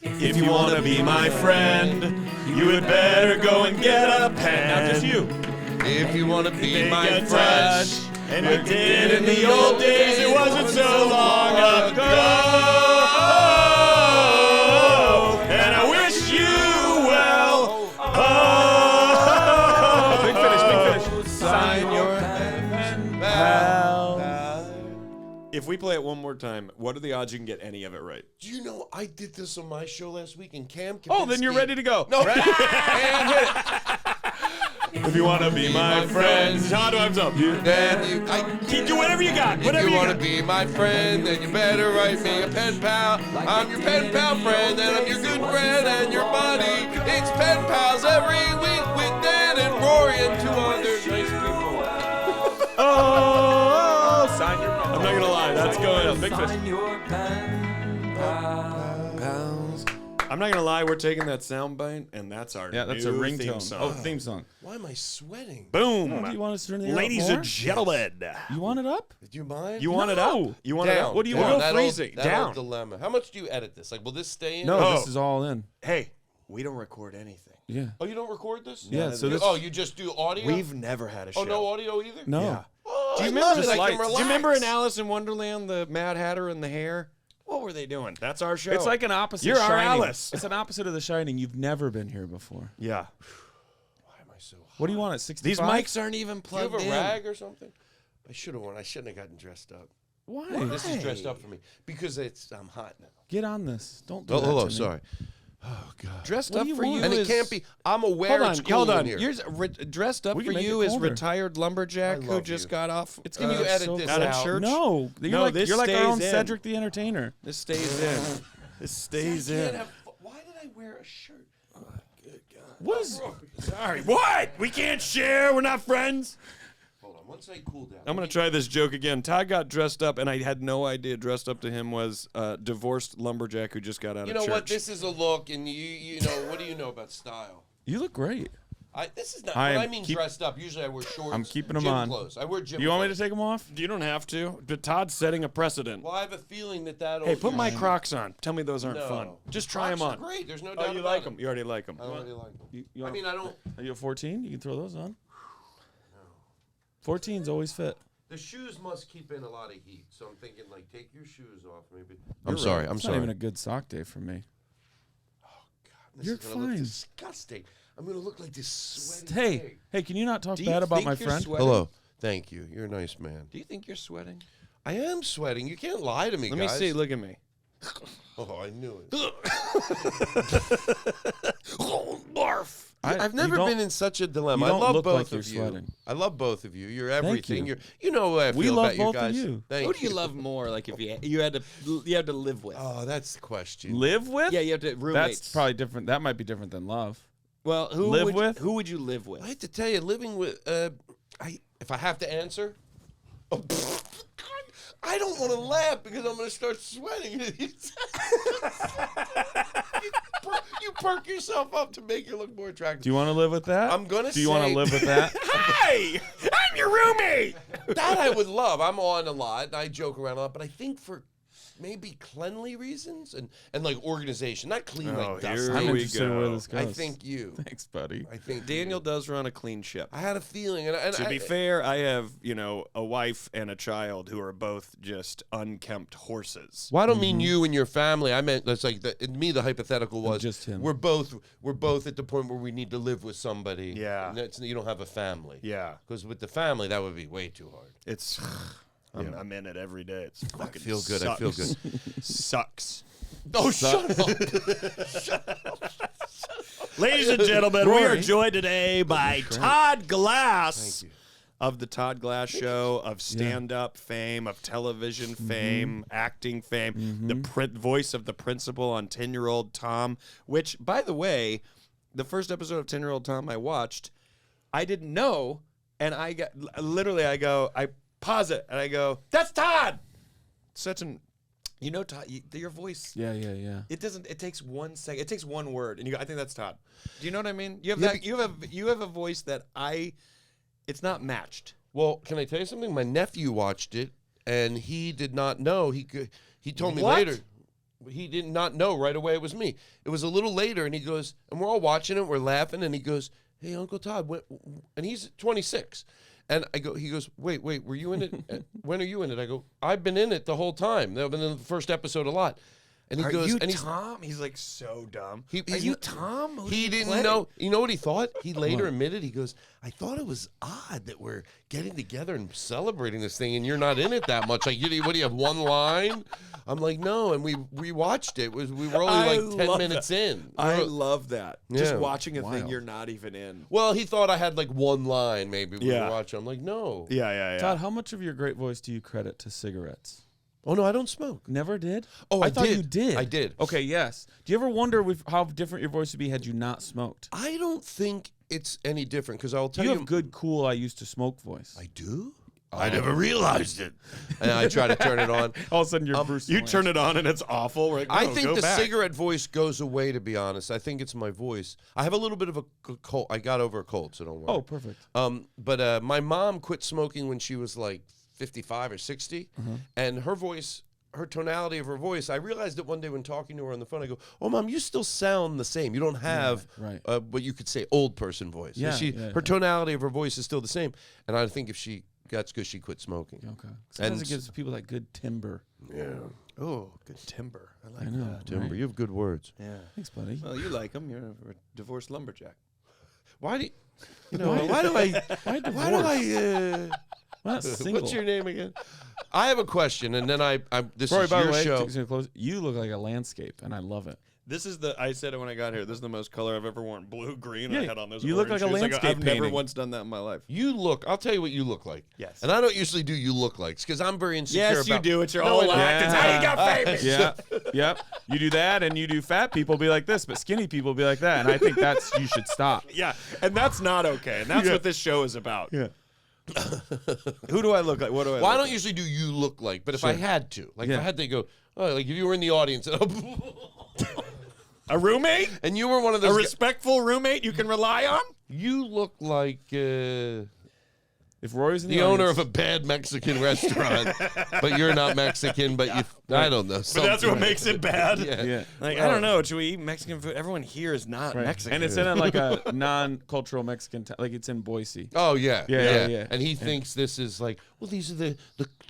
If you want to be my friend, you had better go and get a pen. Now just you. If you want to be my Take a friend, touch, and you did in the old days, it wasn't so long ago. And I wish you well. Oh, big finish. sign your pen, pal. If we play it one more time, what are the odds you can get any of it right? Do you know I did this on my show last week and Cam Oh, then you're ready to go. No, and hit it. If you want to be my friend, Todd, time's up. Then You do whatever you got. if Whatever you you want to got. be my friend, then you better write me a pen pal. I'm your pen pal friend, and I'm your good friend and your buddy. It's pen pals every week with Dan and Rory and 2 other nice people. Oh, sign your. I'm not gonna lie. That's going big fish. Pals. I'm not gonna lie. We're taking that sound bite, and that's our that's new a ringtone. theme song. Oh, theme song. Why am I sweating? Boom. Do you want us to turn the Ladies up more? and gentlemen, You want it up? Do you mind? you want it up? You want it Down. up? What do you Down. want? That Freezing. old, that Down. old dilemma. How much do you edit this? Like, will this stay in? No, Oh. this is all in. Hey, we don't record anything. Yeah. Oh, you don't record this? Yeah, so this. You just do audio? We've never had a show. Oh, no audio either? No. Yeah. Oh, Do you I remember? love it. I Like, can do you relax. remember in Alice in Wonderland, the Mad Hatter and the hair? What were they doing? That's our show. It's like an opposite. You're our Shining. Alice. It's an opposite of The Shining. You've never been here before. Yeah. Why am I so hot? What do you want at 65? These mics aren't even Do you have plugged a in. rag or something? I should have worn. I shouldn't have gotten dressed up. Why? This is dressed up for me because I'm hot now. Get on this. Don't do Oh, that hello, to me. sorry. Oh God. Dressed What up do you for want? you And it is- can't be. I'm aware Hold it's on, cool hold on. in here. Yours, dressed up We for can make you it is colder. retired lumberjack I who love just you. got off. Can you edit so this out of out? church? No. You're No, like, this you're like our own stays in. Cedric the Entertainer. This stays in. This stays in. Why did I wear a shirt? Oh, good God. What is... Sorry. What? We can't share. We're not friends. Hold on. Once I cool down. I'm going to try this joke again. Todd got dressed up, and I had no idea dressed up to him was a divorced lumberjack who just got out You of know church. what? This is a look, and you know what do you know about style? You look great. This is not. I When am I mean keep- dressed up, usually I wear shorts. I'm keeping 'em gym on. Clothes. I wear gym. You want me to clothes. take them off? You don't have to, but Todd's setting a precedent. Well, I have a feeling that. Hey, put my Crocs on. Tell me those aren't No. fun. Just try them Crocs on. are great. There's no doubt Oh, you about like it. them. You already like them. I already like them. You I mean, I don't. Are you a 14? You can throw those on. 14s always fit. The shoes must keep in a lot of heat, so I'm thinking like take your shoes off, maybe. You're I'm sorry. right. I'm It's sorry. not even a good sock day for me. This You're is gonna look fine. disgusting. I'm gonna look like this sweaty Hey, pig. hey, can you not talk Do you bad about think my you're friend? sweating? Hello. Thank you. You're a nice man. Do you think you're sweating? I am sweating. You can't lie to me, Let me guys. see. Look at me. Oh, I knew it. Barf. I've never been in such a dilemma. you I don't love look both like of you're you. sweating. I love both of you. You're everything. you. You know what I We feel love about you both of guys. you. Thank Who do you love more? Like if you had to live with? Oh, that's the question. Live with? Yeah, you have to roommates. That's probably different. That might be different than love. Well, Live with? Who would you live with? I have to tell you, living with if I have to answer, I don't want to laugh because I'm going to start sweating. you perk yourself up to make you look more attractive. Do you want to live with that? I'm gonna Do you want say- to live with that? Hey, I'm your roommate. That I would love. I'm on a lot, and I joke around a lot, but I think for maybe cleanly reasons and like organization, not clean like here dust. I'm we interested in where go. this goes. I think you. Thanks, buddy. I think Daniel you. does run a clean ship. I had a feeling, and To be fair, I have, a wife and a child who are both just unkempt horses. Well, I don't mean you and your family. I meant that's like me. The hypothetical was Just him. We're both at the point where we need to live with somebody. Yeah. and you don't have a family. Yeah. because with the family that would be way too hard. It's I'm in it every day. It's fucking feel good. I feel sucks. Sucks. Oh, shut up! Ladies and gentlemen, we are Rory. joined today by Todd Glass. Thank you. Of the Todd Glass Show, of stand-up fame, of television fame, acting fame, the voice of the principal on 10-Year-Old Tom, which, by the way, the first episode of 10-Year-Old Tom I watched, I didn't know, and I pause it, and I go, that's Todd! Such an, Todd, your voice... Yeah. It takes 1 second. It takes one word, and you go, I think that's Todd. Do you know what I mean? You have Yeah, that. You have a voice that it's not matched. Well, can I tell you something? My nephew watched it, and he did not know. He told me What? later. he did not know right away it was me. It was a little later, and he goes, and we're all watching it, we're laughing, and he goes, "Hey, Uncle Todd," and he's 26. And he goes, wait, were you in it? When are you in it? I go, I've been in it the whole time. I've been in the first episode a lot. And he Are goes, you and Tom? He's like so dumb. Are you Tom? Who He do you didn't play? know. You know what he thought? He later admitted, he goes, I thought it was odd that we're getting together and celebrating this thing and you're not in it that much. Like, what do you have, one line? I'm like, no, and we watched it. We were only like 10 minutes in. I love that. Just Yeah. watching a thing Wild. you're not even in. Well, he thought I had like one line maybe we Yeah. were watching. I'm like, no. Yeah. Todd, how much of your great voice do you credit to cigarettes? Oh, no, I don't smoke. Never did? Oh, I thought did. you did. I did. Okay, yes. Do you ever wonder how different your voice would be had you not smoked? I don't think it's any different because I'll tell You you. have good, cool, I used to smoke voice. I do? I never realized it. And I try to turn it on. All of a sudden, you're Bruce You Willis. turn it on and it's awful. We're like, I no, think go the back. cigarette voice goes away, to be honest. I think it's my voice. I have a little bit of a cold. I got over a cold, so don't worry. Oh, perfect. But my mom quit smoking when she was like 55 or 60. And her voice, her tonality of her voice, I realized it one day when talking to her on the phone. I go, "Oh, Mom, you still sound the same. You don't have right. what you could say old person voice." Yeah, Her tonality of her voice is still the same. And I think that's because she quit smoking. Okay. Sometimes And- it gives people that good timbre. Yeah. Oh, good timber. I like I know. that. Timber, right? you have good words. Yeah. Thanks, buddy. Well, you like him. You're a divorced lumberjack. Why do why do I Why why do I Why not single? what's your name again? I have a question, and then I this Rory, is by your the way, show. to close, you look like a landscape, and I love it. This is I said it when I got here. This is the most color I've ever worn. Blue, green. Yeah, I had on those. you look orange like a shoes. landscape I've never painting. once done that in my life. I'll tell you what you look like. Yes. And I don't usually do you look likes because I'm very insecure Yes, you about do. It's your No, whole I don't. act. It's how you got famous. Yeah, yep. You do that, and you do fat people be like this, but skinny people be like that, and I think you should stop. Yeah, and that's not okay. And that's Yeah. what this show is about. Yeah. Who do I look like? What do I? Well, I look don't like? usually do you look like, but if I had to, like if Yeah. I had to go, oh, like if you were in the audience A roommate? and you were one of A those, respectful roommate you can rely on? you look like If Rory's in the owner of a bad Mexican restaurant, but you're not Mexican, but I don't know. But that's what makes it bad. yeah. Like, I don't know. Should we eat Mexican food? Everyone here is not Right. Mexican. And it's in like a non-cultural Mexican like it's in Boise. Oh yeah, Yeah. And he thinks this is like, well, these are the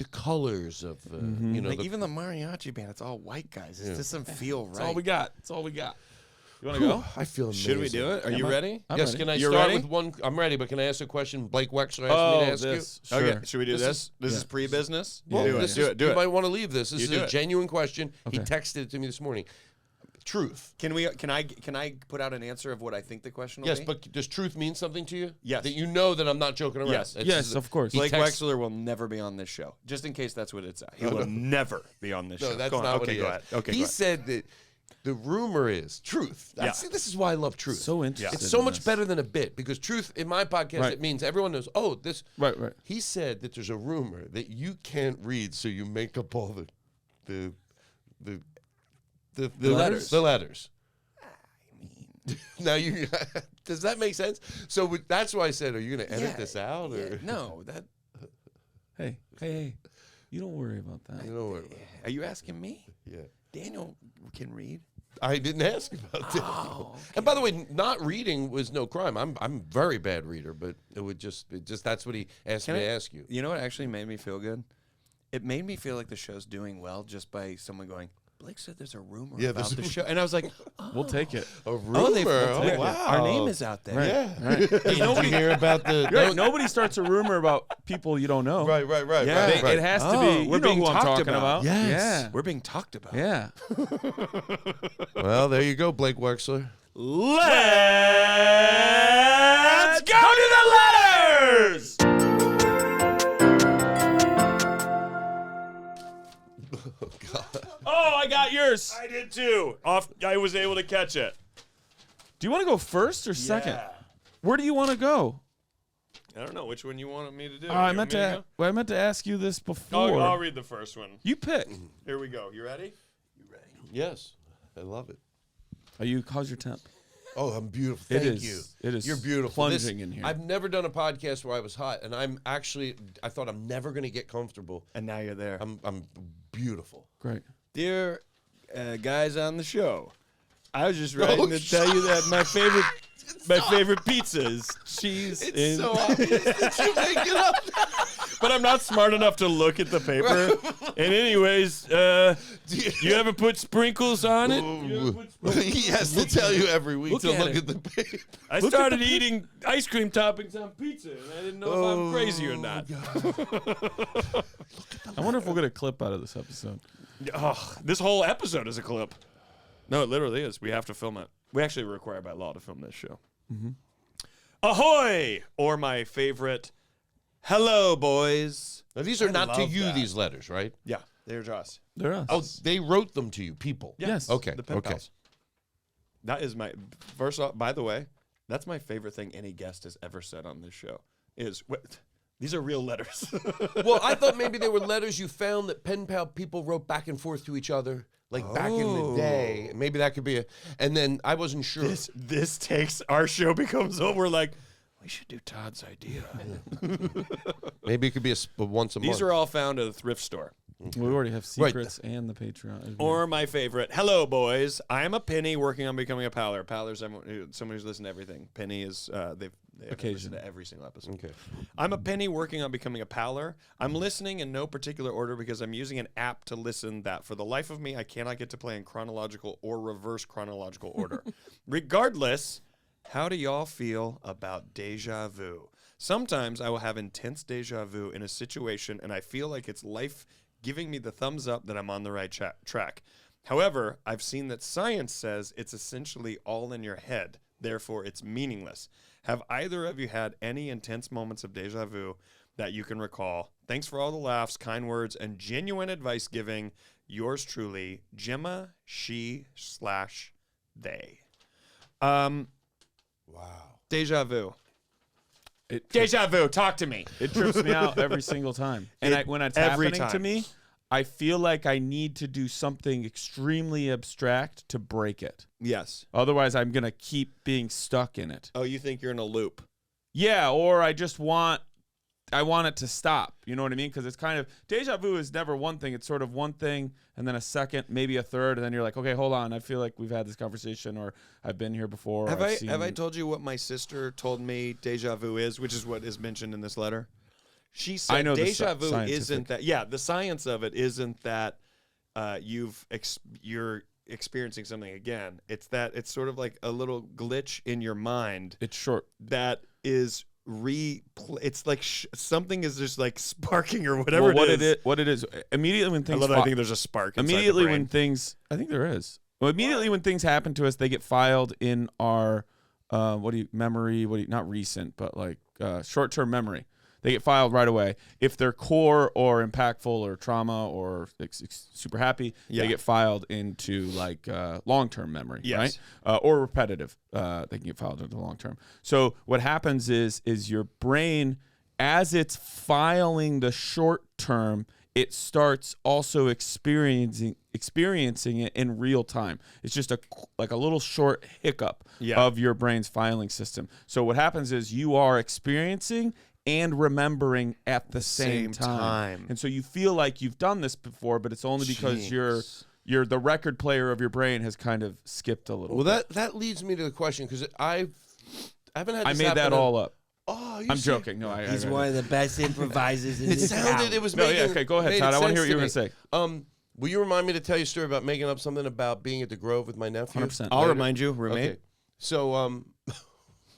colors of you know. like the, even the mariachi band, it's all white guys. It doesn't feel right. That's all we got. That's all we got. You want to go? I feel amazing. Should we do it? Are you ready? I'm Yes. ready. Can I You're start ready? with one? I'm ready, but can I ask a question? Blake Wexler asked me to ask this. you. Sure. Okay. Should we do this? This is Yeah. pre-business. Well, do it. this Do is, it. Do you it. might want to leave this. This You is do a it. genuine question. He Okay. texted it to me this morning. Truth. Can we? Can I put out an answer of what I think the question will Yes, be? but does truth mean something to you? Yes. That you know that I'm not joking around. Yes. It's Yes, just- of course. he Blake texts- Wexler will never be on this show. Just in case that's what it's at. He will never be on this No, show. that's Go on. not okay, what he go is. ahead. Okay, he go ahead. said that the rumor is truth. Yeah. See, this is why I love truth. So interesting. It's so much better than a bit because truth in my podcast Right. it means everyone knows. Oh, this. Right. He said that there's a rumor that you can't read, so you make up all the letters? The letters. Now you does that make sense? So that's why I said, are you going to edit this out or No, that. Hey. You don't worry about that. you know? Are you asking me? Yeah. Daniel can read. I didn't ask about that. Oh, And by the way, not reading was no crime. I'm a very bad reader, but it just that's what he asked me to ask you. You know what actually made me feel good? It made me feel like the show's doing well just by someone going, Blake said there's a rumor about the show. And I was like, We'll take it. A rumor. oh, Oh, wow. our name is out there. Yeah. Right. Did you hear about the? Right, nobody starts a rumor about people you don't know. Right. Yeah. They- It has to Oh, be. we're You know being who I'm talked talking about. about. Yes. We're being talked about. Yeah. Well, there you go, Blake Wexler. Let's go to the letters. Oh, I got yours. I did too. I was able to catch it. Do you want to go first or second? Yeah. Where do you want to go? I don't know which one you wanted me to do. I meant to. I meant to ask you this before. I'll read the first one. You pick. Here we go. You ready? Yes, I love it. Are you? How's your temp? Oh, I'm beautiful. It Thank is- you. it is You're beautiful. plunging in here. I've never done a podcast where I was hot, and I thought I'm never going to get comfortable. And now you're there. I'm beautiful. Great. Dear guys on the show. I was just writing to tell you that my favorite pizza is cheese. It's so obvious that you make it up. But I'm not smart enough to look at the paper. And anyways, you ever put sprinkles on it? He has to tell you every week to look at the paper. I started eating ice cream toppings on pizza, and I didn't know if I'm crazy or not. I wonder if we'll get a clip out of this episode. Oh, this whole episode is a clip. No, it literally is. We have to film it. We actually are required by law to film this show. Mm-hmm. Ahoy! Or my favorite, hello, boys. Now, these are not to you, these letters, right? Yeah, they're to us. They're us. Oh, they wrote them to you, people. Yes. Okay. The pen pals. That is my, first off, by the way, that's my favorite thing any guest has ever said on this show is, these are real letters. Well, I thought maybe they were letters you found that pen pal people wrote back and forth to each other. Like back in the day, maybe that could be a. And then I wasn't sure. This takes our show becomes over. We're like, we should do Todd's idea. Maybe it could be a once a month. These are all found at a thrift store. We already have secrets and the Patreon. Or my favorite, hello, boys. I'm a Penny working on becoming a Paler. Paler's someone who's listened to everything. Penny is they've listened to every single episode. Okay. I'm a Penny working on becoming a Paler. I'm listening in no particular order because I'm using an app to listen that for the life of me I cannot get to play in chronological or reverse chronological order. Regardless, how do y'all feel about deja vu? Sometimes I will have intense deja vu in a situation and I feel like it's life giving me the thumbs up that I'm on the right track. However, I've seen that science says it's essentially all in your head, therefore it's meaningless. Have either of you had any intense moments of deja vu that you can recall? Thanks for all the laughs, kind words, and genuine advice giving. Yours truly, Gemma, she/they. Wow. Deja vu. Deja vu, talk to me. It trips me out every single time. And when it's happening to me, I feel like I need to do something extremely abstract to break it. Yes. Otherwise, I'm going to keep being stuck in it. Oh, you think you're in a loop? Yeah, or I want it to stop. You know what I mean? Because it's kind of, deja vu is never one thing. It's sort of one thing and then a second, maybe a third, and then you're like, okay, hold on. I feel like we've had this conversation, or I've been here before. Have I told you what my sister told me deja vu is, which is what is mentioned in this letter? She said I know deja vu isn't that. Yeah, the science of it isn't that you're experiencing something again. It's that it's sort of like a little glitch in your mind. It's short. That is it's like something is just like sparking or whatever. What it is immediately when things I think there's a spark immediately the brain. When things I think there is immediately when things happen to us, they get filed in our not recent but like short-term memory. They get filed right away. If they're core or impactful or trauma or super happy, they get filed into like long-term memory, right? Or repetitive. They can get filed into long-term. So what happens is your brain, as it's filing the short-term, it starts also experiencing it in real time. It's just a little short hiccup of your brain's filing system. So what happens is you are experiencing and remembering at the same time. And so you feel like you've done this before, but it's only because you're the record player of your brain has kind of skipped a little bit. That leads me to the question, because I haven't had this I made that all up. Oh, I'm joking. No, he's one of the best improvisers in this town. It was no, yeah, okay, go ahead, Todd. I want to hear what you're going to say. Will you remind me to tell you a story about making up something about being at the Grove with my nephew? 100%. I'll remind you, roommate. Okay. So,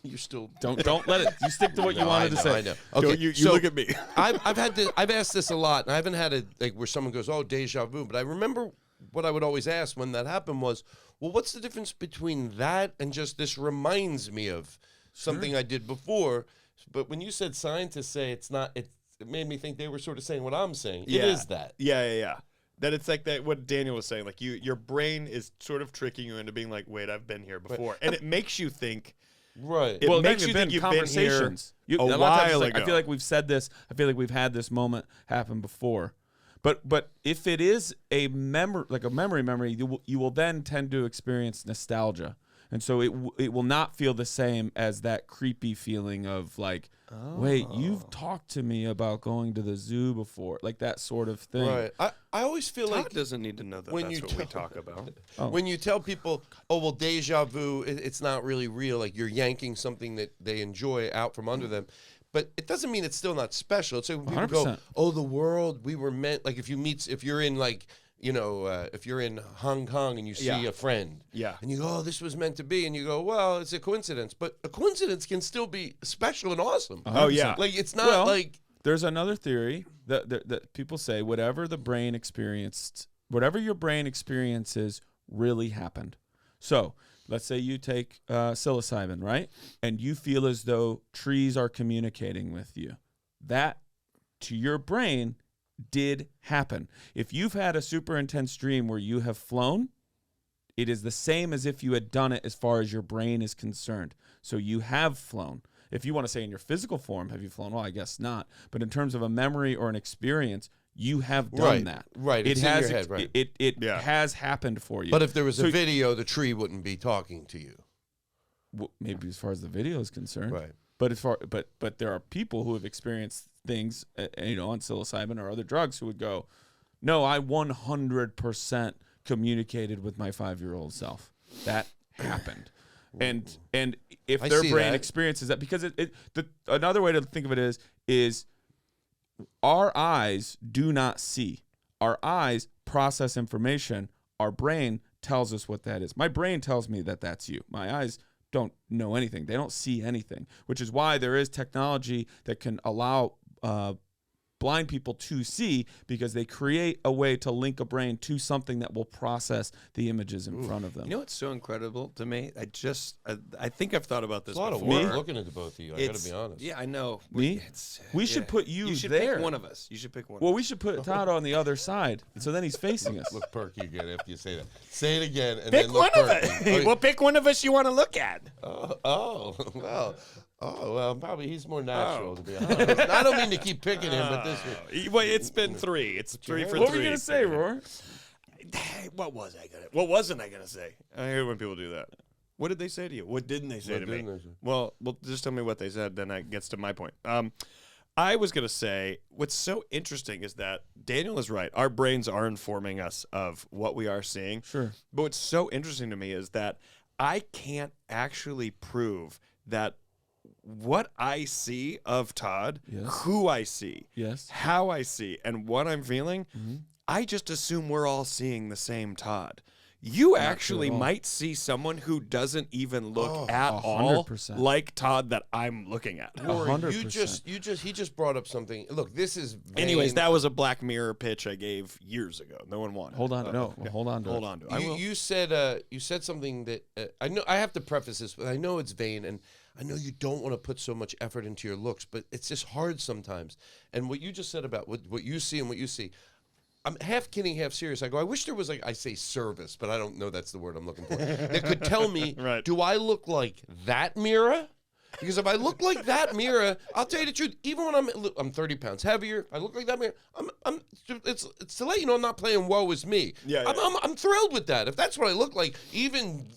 you're still don't let it. You stick to what you wanted to say. I know. Okay, you so look at me. I've asked this a lot, and I haven't had it where someone goes, "Oh, deja vu." But I remember what I would always ask when that happened was, "Well, what's the difference between that and just this reminds me of something I did before?" But when you said scientists say it's not, it made me think they were sort of saying what I'm saying. It is that. Yeah. That it's like that. What Daniel was saying, like your brain is sort of tricking you into being like, "Wait, I've been here before," and it makes you think. Right. It makes you think you've been here a while ago. I feel like we've said this. I feel like we've had this moment happen before. But if it is a memory, like a memory, you will then tend to experience nostalgia. And so it will not feel the same as that creepy feeling of like, wait, you've talked to me about going to the zoo before, like that sort of thing. Right. I always feel Todd like doesn't need to know that that's what we talk about. when you tell people, oh, well, deja vu, it's not really real. Like you're yanking something that they enjoy out from under them. But it doesn't mean it's still not special. It's like when people go, 100%. oh, the world, we were meant, like if you're in like, if you're in Hong Kong and you see a friend, and you go, oh, this was meant to be, and you go, well, it's a coincidence, but a coincidence can still be special and awesome. Oh, yeah. Like it's not like There's another theory that people say whatever your brain experiences really happened. So let's say you take psilocybin, right? And you feel as though trees are communicating with you. That, to your brain, did happen. If you've had a super intense dream where you have flown, it is the same as if you had done it as far as your brain is concerned. So you have flown. If you want to say in your physical form, have you flown? Well, I guess not. But in terms of a memory or an experience, you have done that. Right. It's in your head, right. It has happened for you. But if there was a video, the tree wouldn't be talking to you. Well, maybe as far as the video is concerned. Right. But there are people who have experienced things, on psilocybin or other drugs who would go, no, I 100% communicated with my 5-year-old self. That happened. And if their brain experiences that, because another way to think of it is our eyes do not see. Our eyes process information. Our brain tells us what that is. My brain tells me that that's you. My eyes don't know anything. They don't see anything, which is why there is technology that can allow blind people to see, because they create a way to link a brain to something that will process the images in front of them. You know what's so incredible to me? I think I've thought about this before. It's a lot of work looking at both of you. I got to be honest. Yeah, I know. Me? We should put you should there. Pick one of us. You should pick one. Well, we should put Todd on the other side, so then he's facing us. Look perky again after you say that. Say it again, and pick then look one perky. of us. Well, pick one of us you want to look at. Well, probably he's more natural, to be honest. I don't mean to keep picking him, but this. Well, it's been 3. It's 3 for 3. What were you gonna say, Rory? What wasn't I gonna say? I hate when people do that. What did they say to you? What didn't they say to me? Well, just tell me what they said, then that gets to my point. I was going to say, what's so interesting is that Daniel is right. Our brains are informing us of what we are seeing. Sure. But what's so interesting to me is that I can't actually prove that what I see of Todd, who I see, how I see, and what I'm feeling, I just assume we're all seeing the same Todd. You actually might see someone who doesn't even look at 100%. all like Todd that I'm looking at. Rory, he just brought up something. Look, this is vain. Anyways, that was a Black Mirror pitch I gave years ago. No one wanted. Hold on, hold on to it. You said something that I know. I have to preface this, but I know it's vain, and I know you don't want to put so much effort into your looks, but it's just hard sometimes. And what you just said about what you see and what you see, I'm half kidding, half serious. I go, I wish there was I say service, but I don't know that's the word I'm looking for. That could tell me, do I look like that Mira? Because if I look like that Mira, I'll tell you the truth. Even when I'm 30 pounds heavier, I look like that Mira. It's to let you know I'm not playing woe is me. I'm thrilled with that. If that's what I look like, even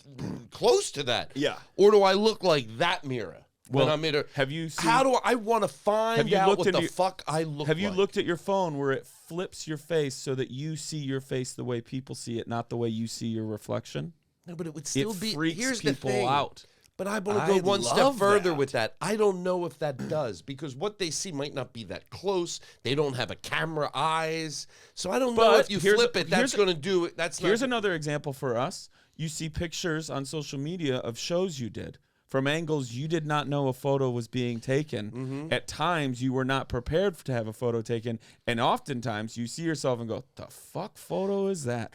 close to that. Yeah. Or do I look like that Mira? Well, when I'm in have you seen, how do I want to find out what the fuck I look like? Have you looked at your phone where it flips your face so that you see your face the way people see it, not the way you see your reflection? No, but it would still be. Freaks here's people the thing. out. But I want to go one step further with that. I don't know if that does, because what they see might not be that close. They don't have a camera eyes. So I don't know if you flip it, that's going to do it. Here's another example for us. You see pictures on social media of shows you did from angles you did not know a photo was being taken. At times, you were not prepared to have a photo taken. And oftentimes, you see yourself and go, the fuck photo is that?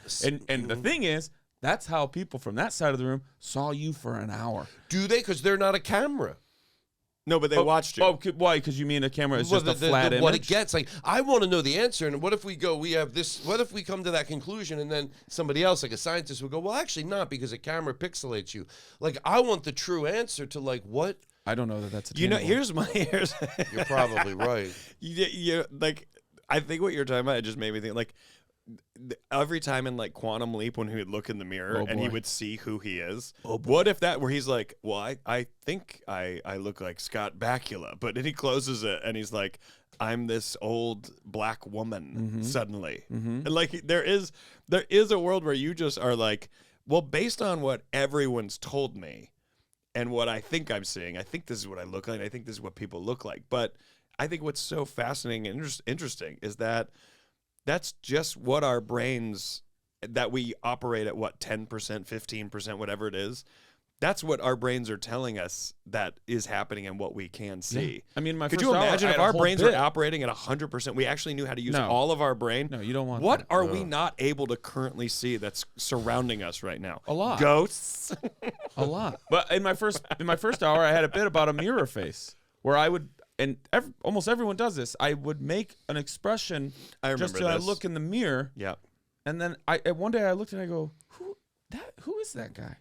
And the thing is, that's how people from that side of the room saw you for an hour. Do they? Because they're not a camera. No, but they watched you. Oh, why? Because you mean a camera is just a flat image? What it gets, I want to know the answer. And what if we go, we have this, what if we come to that conclusion and then somebody else, like a scientist, would go, well, actually not, because a camera pixelates you. I want the true answer to what? I don't know that that's attainable. Here's You're probably right. I think what you're talking about, it just made me think, every time in like Quantum Leap when he would look in the mirror and he boy. would see who he is. What if that where he's like, well, I think I look like Scott Bakula, but then he closes it and he's like, I'm this old black woman suddenly. And like there is a world where you just are like, well, based on what everyone's told me and what I think I'm seeing, I think this is what I look like. I think this is what people look like. But I think what's so fascinating and interesting is that that's just what our brains, that we operate at what, 10%, 15%, whatever it is. That's what our brains are telling us that is happening and what we can see. Yeah. I mean, could you imagine if our brains were operating at 100%? We actually knew how to use all of our brain. No, you don't want What that. are we not able to currently see that's surrounding us right now? A lot. Ghosts. A lot. But in my first hour, I had a bit about a mirror face where I would, and almost everyone does this. I would make an expression just to look in the mirror. Yeah. And then one day I looked and I go, who is that guy?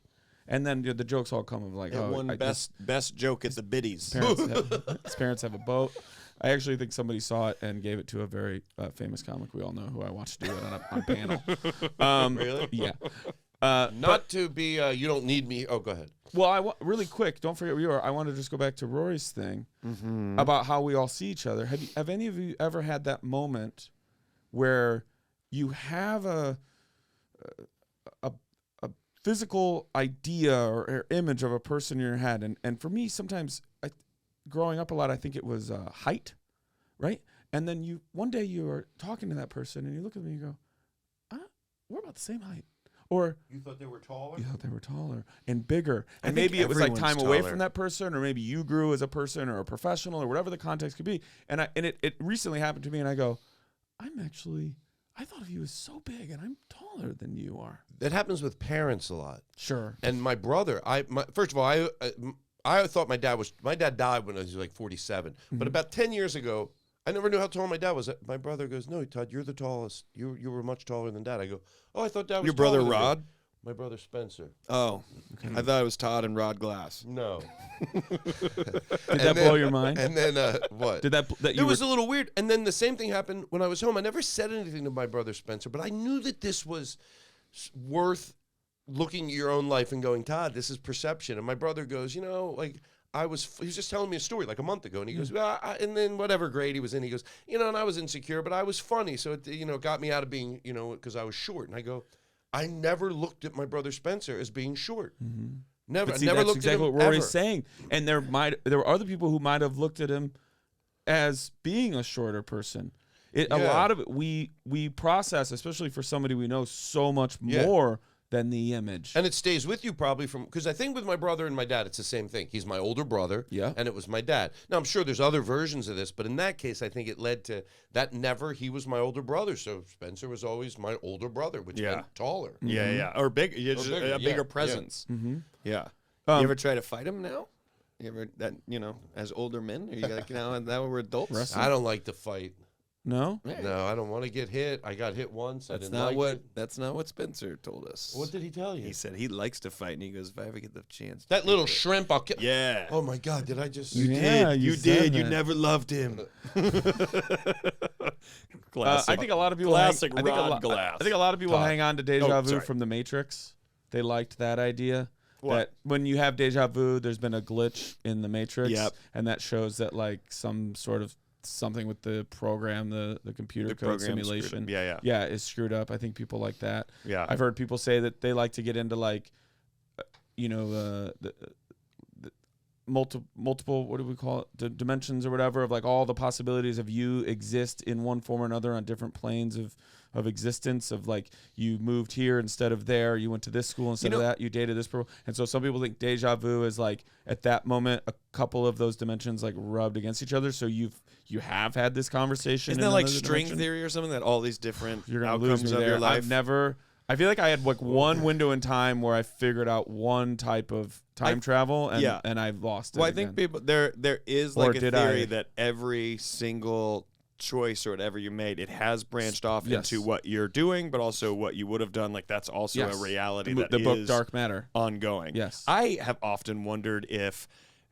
And then the jokes all come of like, best joke at the biddies. His parents have a boat. I actually think somebody saw it and gave it to a very famous comic we all know who I watched do it on Panel. Really? Yeah. Not to be, you don't need me. Oh, go ahead. Well, really quick, don't forget where you are. I want to just go back to Rory's thing about how we all see each other. Have any of you ever had that moment where you have a physical idea or image of a person in your head? And for me, sometimes growing up a lot, I think it was height, right? And then one day you are talking to that person and you look at me and you go, we're about the same height. Or you thought they were taller? You thought they were taller and bigger. And maybe it was like time away from that person, or maybe you grew as a person or a professional or whatever the context could be. And it recently happened to me and I go, I thought of you as so big and I'm taller than you are. That happens with parents a lot. Sure. And my brother, first of all, I thought my dad died when I was like 47. But about 10 years ago, I never knew how tall my dad was. My brother goes, no, Todd, you're the tallest. You were much taller than Dad. I go, oh, I thought Dad was your brother taller than me." Rod? My brother Spencer. Oh, okay. I thought it was Todd and Rod Glass. No. Did that blow your mind? And then what? Did that it was a little weird. And then the same thing happened when I was home. I never said anything to my brother Spencer, but I knew that this was worth looking at your own life and going, Todd, this is perception. And my brother goes, he was just telling me a story like a month ago, and he goes, well, and then whatever grade he was in, he goes, and I was insecure, but I was funny, so it, got me out of being, because I was short. And I go, I never looked at my brother Spencer as being short. Never. But see, never that's looked exactly at him what Rory's ever. saying. And there were other people who might have looked at him as being a shorter person. A lot of it we process, especially for somebody we know, so much more than the image. And it stays with you probably because I think with my brother and my dad, it's the same thing. He's my older brother, and it was my dad. Now, I'm sure there's other versions of this, but in that case, I think it led to that he was my older brother, so Spencer was always my older brother, which meant taller. Yeah. Or big, bigger, a bigger presence. Yeah. You ever try to fight him now? You ever, as older men? Are you like, now we're adults? Wrestling? I don't like to fight. No? No, I don't want to get hit. I got hit once. That's not what Spencer told us. What did he tell you? He said he likes to fight, and he goes, if I ever get the chance. That little shrimp, I'll kill. Yeah. Oh, my God, did I just... You did. You never loved him. I think a lot of people... Classic Rod Glass. I think a lot of people hang on to Deja Vu from The Matrix. They liked that idea. That when you have Deja Vu, there's been a glitch in The Matrix. And that shows that, like, some sort of something with the program, the computer code simulation, is screwed up. I think people like that. Yeah, I've heard people say that they like to get into like, the multiple what do we call it, dimensions or whatever, of like all the possibilities of you exist in one form or another on different planes of existence, of like you moved here instead of there, you went to this school instead of that, you dated this girl. And so some people think deja vu is like at that moment a couple of those dimensions like rubbed against each other, so you have had this conversation. Isn't that like string theory or something, that all these different outcomes of your life? I feel like I had like one window in time where I figured out one type of time travel, and I've lost it. Well, I think people there is like a theory that every single choice or whatever you made, it has branched off into what you're doing, but also what you would have done. Like that's also a reality that the book is Dark Matter ongoing. Yes, I have often wondered if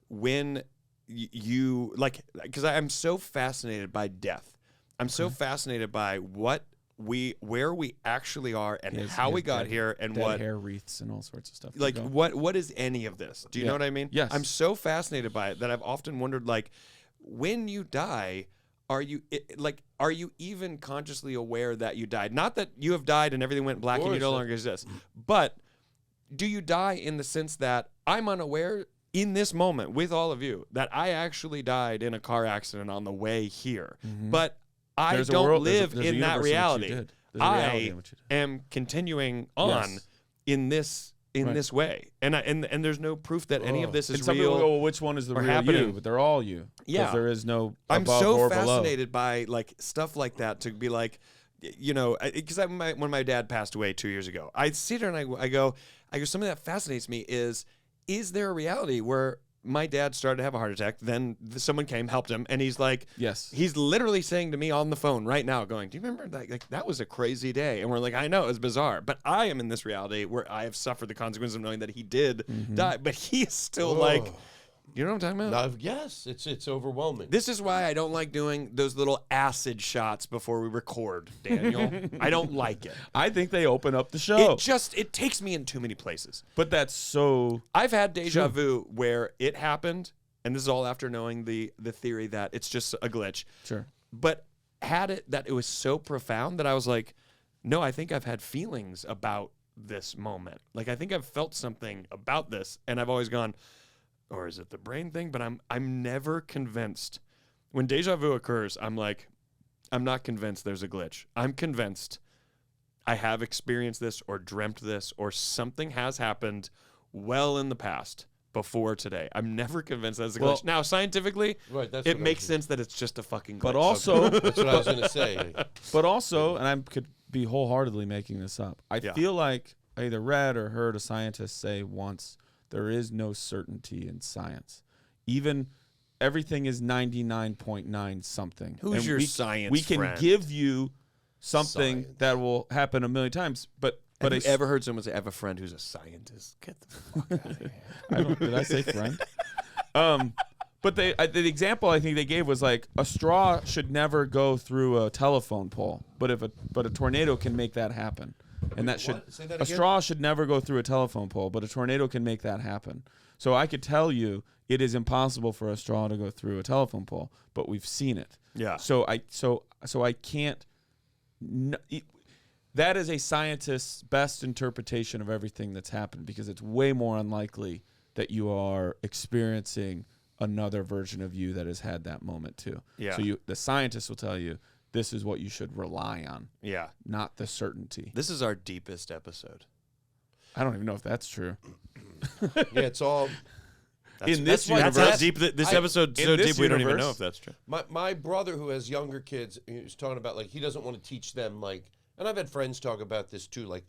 when you like, because I'm so fascinated by death. I'm so fascinated by what where we actually are and His- how his we got dead- here and dead what hair wreaths and all sorts of stuff. like Keep going. what is any of this? Do you Yeah. know what I mean? Yes. I'm so fascinated by it that I've often wondered, like, when you die, are you even consciously aware that you died? Not that you have died and everything went black and you no longer exist, but do you die in the sense that I'm unaware in this moment with all of you that I actually died in a car accident on the way here, but I There's a don't world- there's a- live there's a in that universe in which you reality. did. There's a reality I in which you did. am continuing on Yes. in this Right. this way, and there's no proof that any of this And is some people real. go, well, which one is the or real happening. you? But they're all you. 'Cause Yeah. there is no I'm above so or below. fascinated by like stuff like that to be like, you know, because when my dad passed away 2 years ago, I sit there and I go, something that fascinates me is there a reality where my dad started to have a heart attack, then someone came, helped him, and he's like, Yes. he's literally saying to me on the phone right now, going, do you remember that? Like, that was a crazy day. And we're like, I know, it was bizarre, but I am in this reality where I have suffered the consequences of knowing that he did die, but he's still like, you know what I'm talking about? Yes, it's overwhelming. This is why I don't like doing those little acid shots before we record, Daniel. I don't like it. I think they open up the show. It takes me in too many places. But that's so... I've had deja vu where it happened, and this is all after knowing the theory that it's just a glitch. Sure. But had it that it was so profound that I was like, no, I think I've had feelings about this moment. Like, I think I've felt something about this, and I've always gone, or is it the brain thing? But I'm never convinced. When deja vu occurs, I'm like, I'm not convinced there's a glitch. I'm convinced I have experienced this or dreamt this or something has happened well in the past before today. I'm never convinced that's a glitch. Well- Now, scientifically, Right, that's it what I makes was- sense that it's just a fucking glitch. But also... That's what I was going to say. But also, and I could be wholeheartedly making this up, I Yeah. feel like I either read or heard a scientist say once, there is no certainty in science. Even everything is 99.9 something. Who's And your we, science We can friend? give you something Science. that will happen a million times, but Have you a- ever heard someone say, I have a friend who's a scientist? Get the fuck out of here. I don't, did I say friend? But the example I think they gave was like a straw should never go through a telephone pole, but a tornado can make that happen, and that should Say that a again? straw should never go through a telephone pole, but a tornado can make that happen. So I could tell you it is impossible for a straw to go through a telephone pole, but we've seen it. Yeah. So I can't. That is a scientist's best interpretation of everything that's happened because it's way more unlikely that you are experiencing another version of you that has had that moment too. Yeah. So the scientist will tell you this is what you should rely on, Yeah. not the certainty. This is our deepest episode. I don't even know if that's true. Yeah, it's all. In this That's universe, how deep this episode's in so this deep we don't even universe- know if that's true. My brother who has younger kids, he was talking about like he doesn't want to teach them like, and I've had friends talk about this too, like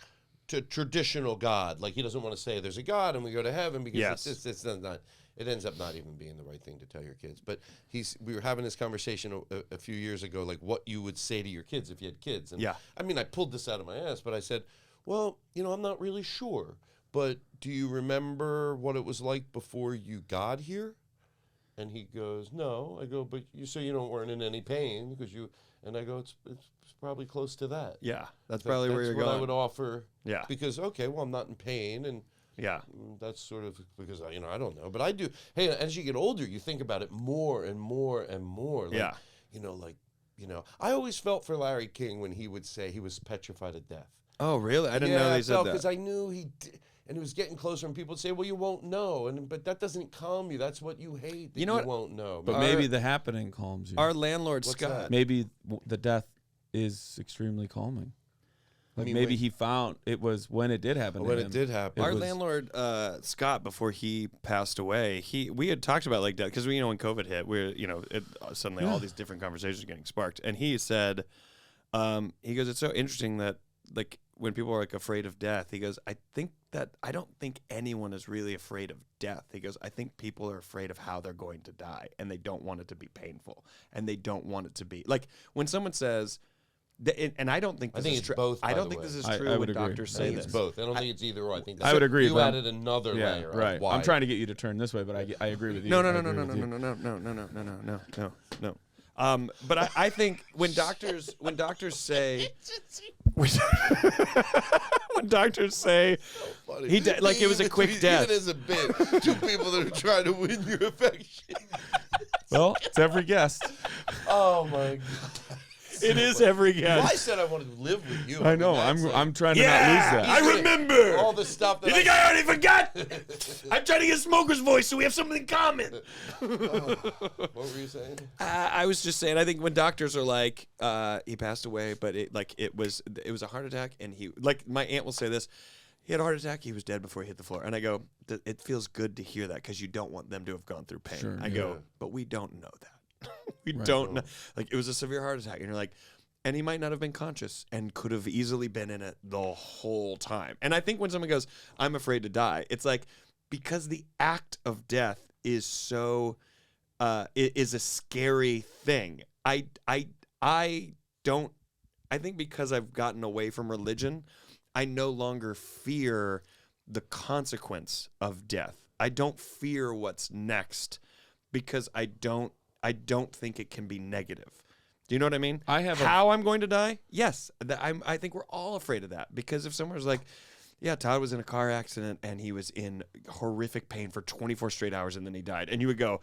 to traditional God. Like he doesn't want to say there's a God and we go to heaven because Yes. it's not. It ends up not even being the right thing to tell your kids. But we were having this conversation a few years ago, like what you would say to your kids if you had kids. And Yeah. I mean, I pulled this out of my ass, but I said, well, I'm not really sure. But do you remember what it was like before you got here? And he goes, no. I go, but you weren't in any pain because you. And I go, it's probably close to that. Yeah. That's probably where you're what going. I would offer. Yeah. Because I'm not in pain, and Yeah. that's sort of because I don't know, but I do. Hey, as you get older, you think about it more and more and more. Like, Yeah. I always felt for Larry King when he would say he was petrified of death. Oh, really? I didn't know they said because that. I knew he did. And it was getting closer, and people would say, well, you won't know. But that doesn't calm you. That's what you hate, that You know what? won't know. but maybe the happening calms you. Our landlord, What's Scott. that? Maybe the death is extremely calming. Like mean, maybe wait. he found it was when it did happen. to when him, it did happen. Our was- landlord, Scott, before he passed away, we had talked about like death because when COVID hit, suddenly all these different conversations were getting sparked, and he said, he goes, it's so interesting that like when people are like afraid of death, he goes, I don't think anyone is really afraid of death. He goes, I think people are afraid of how they're going to die, and they don't want it to be painful, and they don't want it to be like when someone says. And I don't think this I think is it's true. both, I by don't the think way. this is I true would when agree. doctors I say think this. it's both. I don't think it's either or. I think I would agree, You but I'm- added another Yeah, layer. right. Of why. I'm trying to get you to turn this way, but I agree with you. No. I agree with you. But I think when doctors say when doctors say he died, like it was a quick death. Even as a bit, two people that are trying to win your affection. Well, it's every guest. Oh my God. It is every guest. Well, I said I wanted to live with you. I know. I'm trying to not lose that. I remember. All the stuff that You think I already forgot? I'm trying to get Smoker's voice so we have something in common. What were you saying? I was just saying. I think when doctors are like, he passed away, but it was a heart attack, and my aunt will say this. He had a heart attack. He was dead before he hit the floor. And I go, it feels good to hear that because you don't want them to have gone through pain. Sure, I go, but we don't know that. We don't know. Like, it was a severe heart attack. And you're like, and he might not have been conscious and could have easily been in it the whole time. And I think when someone goes, I'm afraid to die, it's like, because the act of death is so, it is a scary thing. I think because I've gotten away from religion, I no longer fear the consequence of death. I don't fear what's next because I don't think it can be negative. Do you know what I mean? How I'm going to die? Yes. I think we're all afraid of that because if someone was like, yeah, Todd was in a car accident and he was in horrific pain for 24 straight hours and then he died. And you would go,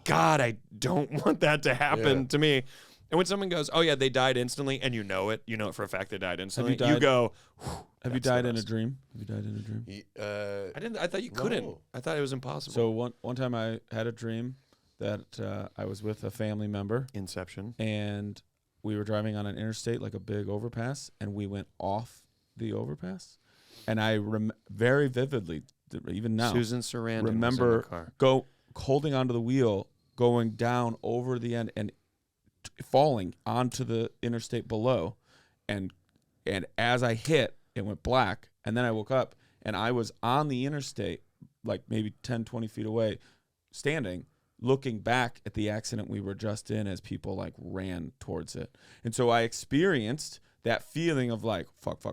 God, I don't want that to happen to me. And when someone goes, oh, yeah, they died instantly, and you know it for a fact they died instantly, you go, have you died in a dream? Have you died in a dream? I thought you couldn't. I thought it was impossible. So one time I had a dream that I was with a family member. Inception. And we were driving on an interstate, like a big overpass, and we went off the overpass. And I very vividly, even now, Susan Sarandon remember was in the car. holding onto the wheel, going down over the end, and falling onto the interstate below, and as I hit, it went black, and then I woke up, and I was on the interstate, like maybe 10, 20 feet away, standing, looking back at the accident we were just in as people like ran towards it. And so I experienced that feeling of like, fuck,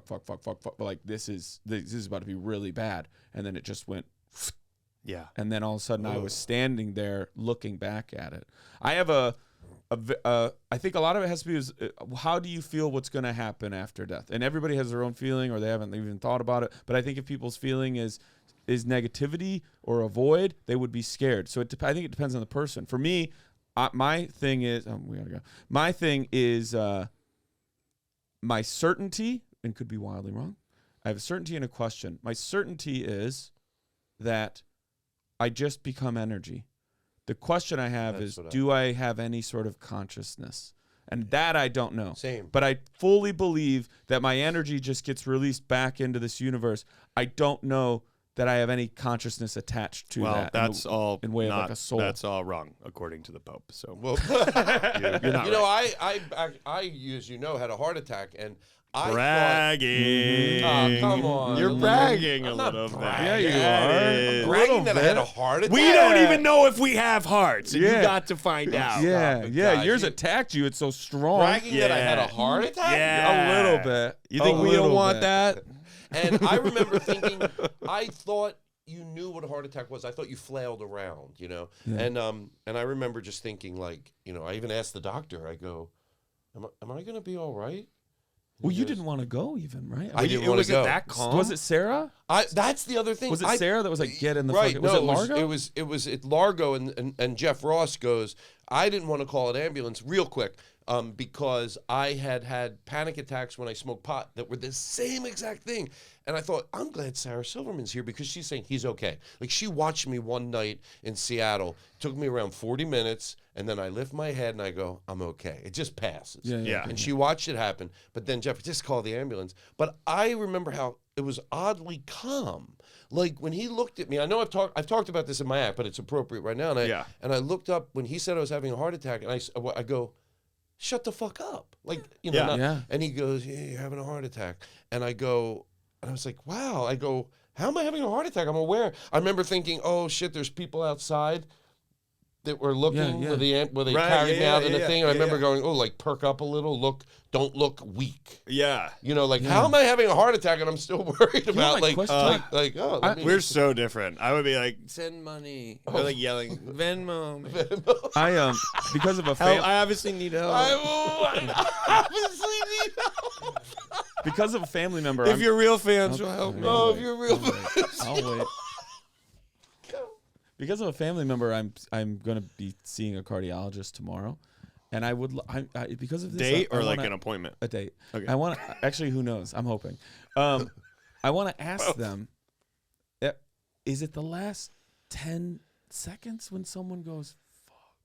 like this is about to be really bad, and then it just went. Yeah. And then all of a sudden I was standing there looking back at it. I have I think a lot of it has to be is how do you feel what's going to happen after death? And everybody has their own feeling, or they haven't even thought about it. But I think if people's feeling is negativity or a void, they would be scared. So I think it depends on the person. For me, my thing is we gotta go. My thing is my certainty, and could be wildly wrong. I have a certainty and a question. My certainty is that I just become energy. The question I have is, do I have any sort of consciousness? And that I don't know. Same. But I fully believe that my energy just gets released back into this universe. I don't know that I have any consciousness attached to that. Well, that's all in way of like a soul. That's all wrong, according to the Pope. So, well, you're not right. I, as you know, had a heart attack, and I bragging. thought, come on. You're bragging a I'm not little bit. bragging. Yeah, you are. Bragging that I had a heart attack. We don't even know if we have hearts, and you got to find out. Yeah, God, yours attacked you. It's so strong. Bragging that I had a heart attack? Yeah. A little bit. You think we don't want that? And I remember thinking, I thought you knew what a heart attack was. I thought you flailed around, you know. Yeah. And I remember just thinking, like, you know, I even asked the doctor. I go, am I going to be all right? Well, you didn't want to go even, right? I didn't want to go. Was it that calm? Was it Sarah? That's the other thing. Was it Sarah that was like, get in the right? fucking... Was it Largo? It was at Largo, and Jeff Ross goes, I didn't want to call an ambulance real quick because I had panic attacks when I smoked pot that were the same exact thing. And I thought, I'm glad Sarah Silverman's here because she's saying he's okay. Like, she watched me one night in Seattle. It took me around 40 minutes, and then I lift my head and I go, I'm okay. It just passes. Yeah. And she watched it happen. But then Jeff, just call the ambulance. But I remember how it was oddly calm. Like, when he looked at me, I know I've talked about this in my act, but it's appropriate right now. And I looked up when he said I was having a heart attack, and I go, shut the fuck up. Like, you know, and he goes, yeah, you're having a heart attack. And I go, and I was like, wow. I go, how am I having a heart attack? I'm aware. I remember thinking, oh shit, there's people outside that were looking Yeah. where they Right, carried me yeah, out in yeah, the yeah, thing. And I yeah, remember yeah. going, oh, like perk up a little. Don't look weak. Yeah. You know, like how am I having a heart attack and I'm still worried about my like, question- oh, let me We're just- so different. I would be like, send money. Or like yelling, Venmo me. I because of a Help, family. I obviously need help. I obviously need help. Because of a family member. If you're real fans, you'll help me. Oh, if you're real. I'll wait. Because of a family member, I'm going to be seeing a cardiologist tomorrow, and I would I because of this Date I or like wanna- an appointment? a date. Okay. I want to actually. Who knows? I'm hoping. I want to ask them. Is it the last 10 seconds when someone goes, "Fuck"?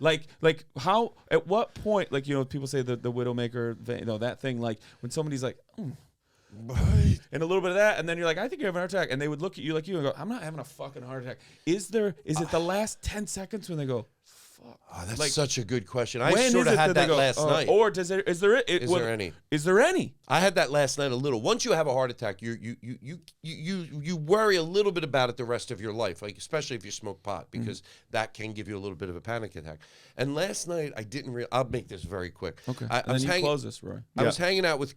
Like how? At what point? Like people say the Widowmaker, that thing. Like when somebody's like, and a little bit of that, and then you're like, I think you're having a heart attack, and they would look at you like you and go, I'm not having a fucking heart attack. Is it the last 10 seconds when they go, fuck? Oh, that's Like, such a good question. I when sort is of it had they that go, last night. Or is there any? Is there any? I I had that last night a little. Once you have a heart attack, you worry a little bit about it the rest of your life, like especially if you smoke pot, because that can give you a little bit of a panic attack. And last night I didn't. I'll make this very quick. Okay. I And was then you hanging. close this, Roy. I was hanging out with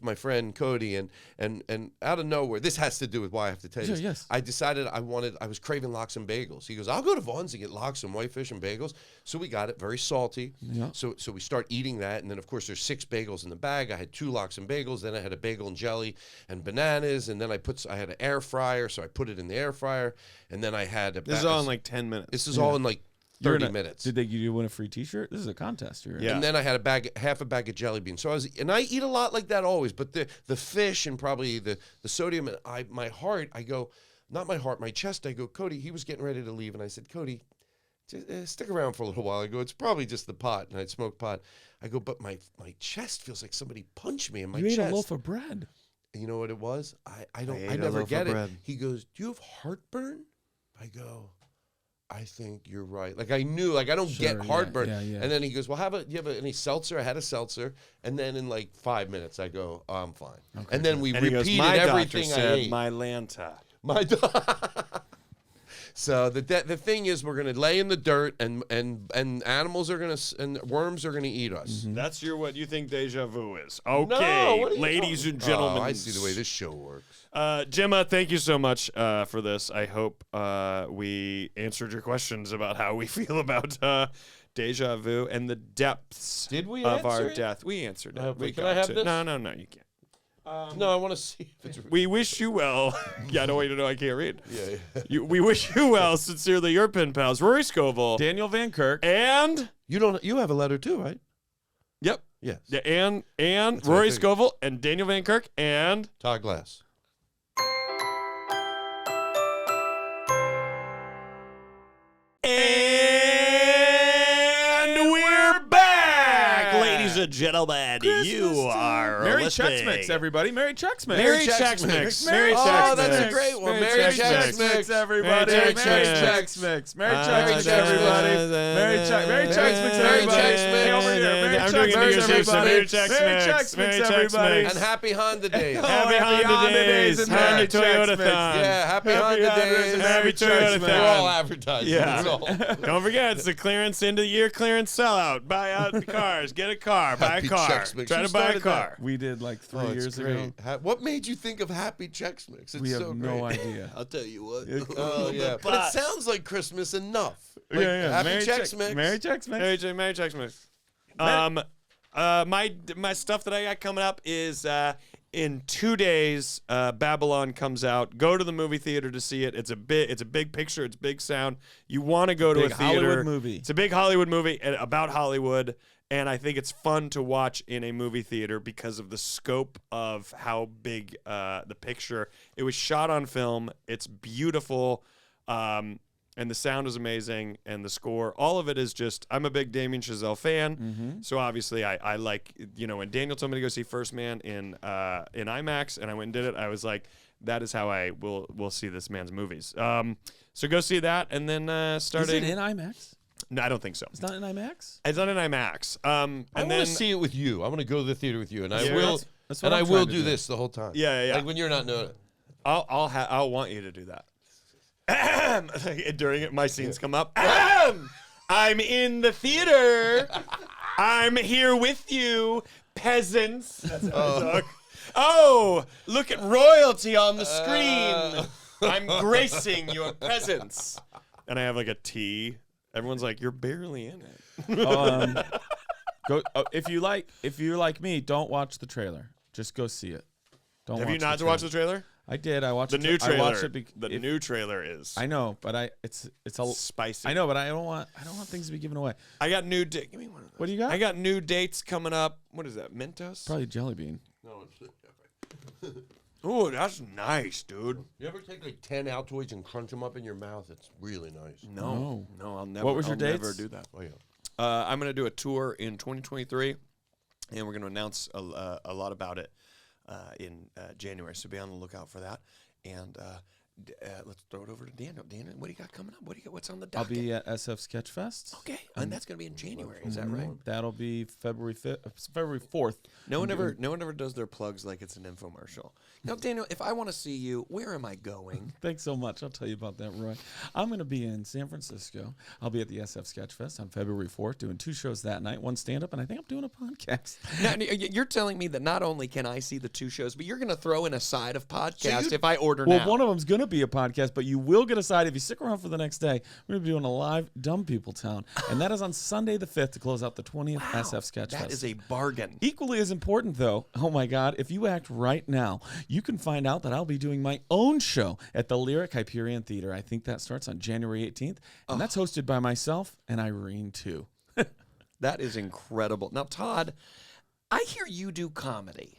my friend Cody, and out of nowhere, this has to do with why I have to tell you Sure, this. yes. I decided I was craving lox and bagels. He goes, I'll go to Vaughn's and get lox and whitefish and bagels. So we got it, very salty. Yeah. So we start eating that, and then of course there's 6 bagels in the bag. I had 2 lox and bagels, then I had a bagel and jelly and bananas, and then I had an air fryer, so I put it in the air fryer, and then I had This is all in like 10 minutes. this is all in like 30 minutes. Did you win a free T-shirt? This is a contest here. Yeah. And then I had half a bag of jelly beans. So I eat a lot like that always, but the fish and probably the sodium, and my heart, I go, not my heart, my chest, I go, Cody, he was getting ready to leave, and I said, Cody, stick around for a little while. I go, it's probably just the pot, and I'd smoked pot. I go, but my chest feels like somebody punched me in my You chest. ate a loaf of bread. And you know what it was? I ate a never loaf get of it. bread. He goes, do you have heartburn? I go, I think you're right. Like I knew, like I don't Sure, get yeah, heartburn. yeah, yeah. And then he goes, well, do you have any seltzer? I had a seltzer. And then in like 5 minutes, I go, oh, I'm fine. And then we and he goes, repeated my doctor everything I said ate. my Lanta. My So the thing is, we're gonna lay in the dirt, and animals are gonna and worms are gonna eat us. That's what you think Deja Vu is. No, Okay, what are you ladies talking- and gentlemen. Oh, I see the way this show works. Gemma, thank you so much for this. I hope we answered your questions about how we feel about Deja Vu and the depths Did we of our answer it? death. We answered it. We can I got have to- this? No, you can't. No, I want to see if it's. We wish you well. Yeah, I don't want you to know I can't read. Yeah. We wish you well. Sincerely, your pen pals, Rory Scovel. Daniel Van Kirk. And You have a letter too, right? yep. Yes. Yeah, and what I Rory figured. Scovel and Daniel Van Kirk and Todd Glass. And we're back, ladies and gentlemen. You are Merry listening. Chex Mix, everybody. Merry Chex Mix. Merry Chex Mix. Merry Oh, Chex that's a Mix. great one. Merry Merry Chex Chex Mix. Mix. everybody. Merry Merry Chex Chex Mix. Merry Chex Merry Mix, Chex everybody. Mix. Merry Chex Mix, Merry everybody. Chex Mix. Hey, over here. Merry I'm Chex doing it Mix, because you're so everybody. Merry Chex Merry Mix. Chex Merry Mix, Chex everybody. Mix. And happy Honda days. Happy Honda days. and Happy Merry Chex Toyota Mix. Thon. Yeah, happy Honda days. and Happy Merry Toyota Chex Mix. Thon. We're all advertising. Yeah. We're all- Don't forget, it's the clearance end of the year clearance sellout. Buy out the cars. Get a car. Buy a Happy car. Chex Mix. Try Who to buy a started that? car. We did like 3 Oh, it's years great. ago. What made you think of Happy Chex Mix? It's We so have great. no idea. I'll tell you what. It- Oh yeah, but it sounds like Christmas enough. Like, Happy Merry Chex Mix. Merry Chex Mix. Merry Chex Mix. My stuff that I got coming up is in 2 days. Babylon comes out. Go to the movie theater to see it. It's a big picture. It's big sound. You want to go to a Big theater. Hollywood movie. It's a big Hollywood movie about Hollywood, and I think it's fun to watch in a movie theater because of the scope of how big the picture. It was shot on film. It's beautiful. And the sound is amazing, and the score, all of it is just. I'm a big Damien Chazelle fan, so obviously I like, when Daniel told me to go see First Man in IMAX, and I went and did it. I was like, that is how I will see this man's movies. So go see that, and then Is starting. it in IMAX? No, I don't think so. It's not in IMAX? It's not in IMAX. I And want then to see it with you. I want to go to the theater with you, and I Yeah. will. That's what And I'm I will trying to do this the whole time. Yeah. Like when you're not doing it. I'll want you to do that. During it, my scenes come up. I'm in the theater. I'm here with you, peasants. That's how I talk. Oh, look at royalty on the screen. I'm gracing your presence. And I have like a tea. Everyone's like, you're barely in it. If you're like me, don't watch the trailer. Just go see it. Don't. Have you not watched the trailer? I did. I watched the new trailer. I watched it the new trailer is. I know, but it's a spicy. I know, but I don't want things to be given away. I got new. Give me one of those. What do you got? I got new dates coming up. What is that? Mentos? Probably Jelly Bean. No, it's Oh, that's nice, dude. You ever take like 10 Altoids and crunch them up in your mouth? It's really nice. No, I'll never. What was your dates? Never do that. Oh yeah. I'm gonna do a tour in 2023, and we're gonna announce a lot about it in January. So be on the lookout for that. And let's throw it over to Daniel. Daniel, what do you got coming up? What's on the docket? I'll be at SF Sketchfest. Okay, and that's gonna be in January. Is that right? That'll be February 4th. No one ever does their plugs like it's an infomercial. Now, Daniel, if I want to see you, where am I going? Thanks so much. I'll tell you about that, Roy. I'm going to be in San Francisco. I'll be at the SF Sketchfest on February 4th, doing 2 shows that night, 1 stand-up, and I think I'm doing a podcast. Now, you're telling me that not only can I see the 2 shows, but you're going to throw in a side of podcast if I order now. Well, one of them's going to be a podcast, but you will get a side if you stick around for the next day. We're going to be doing a live Dumb People Town, and that is on Sunday the 5th to close out the 20th SF Sketchfest. That is a bargain. Equally as important, though, oh my God, if you act right now, you can find out that I'll be doing my own show at the Lyric Hyperion Theater. I think that starts on January 18th, and that's hosted by myself and Irene, too. That is incredible. Now, Todd, I hear you do comedy.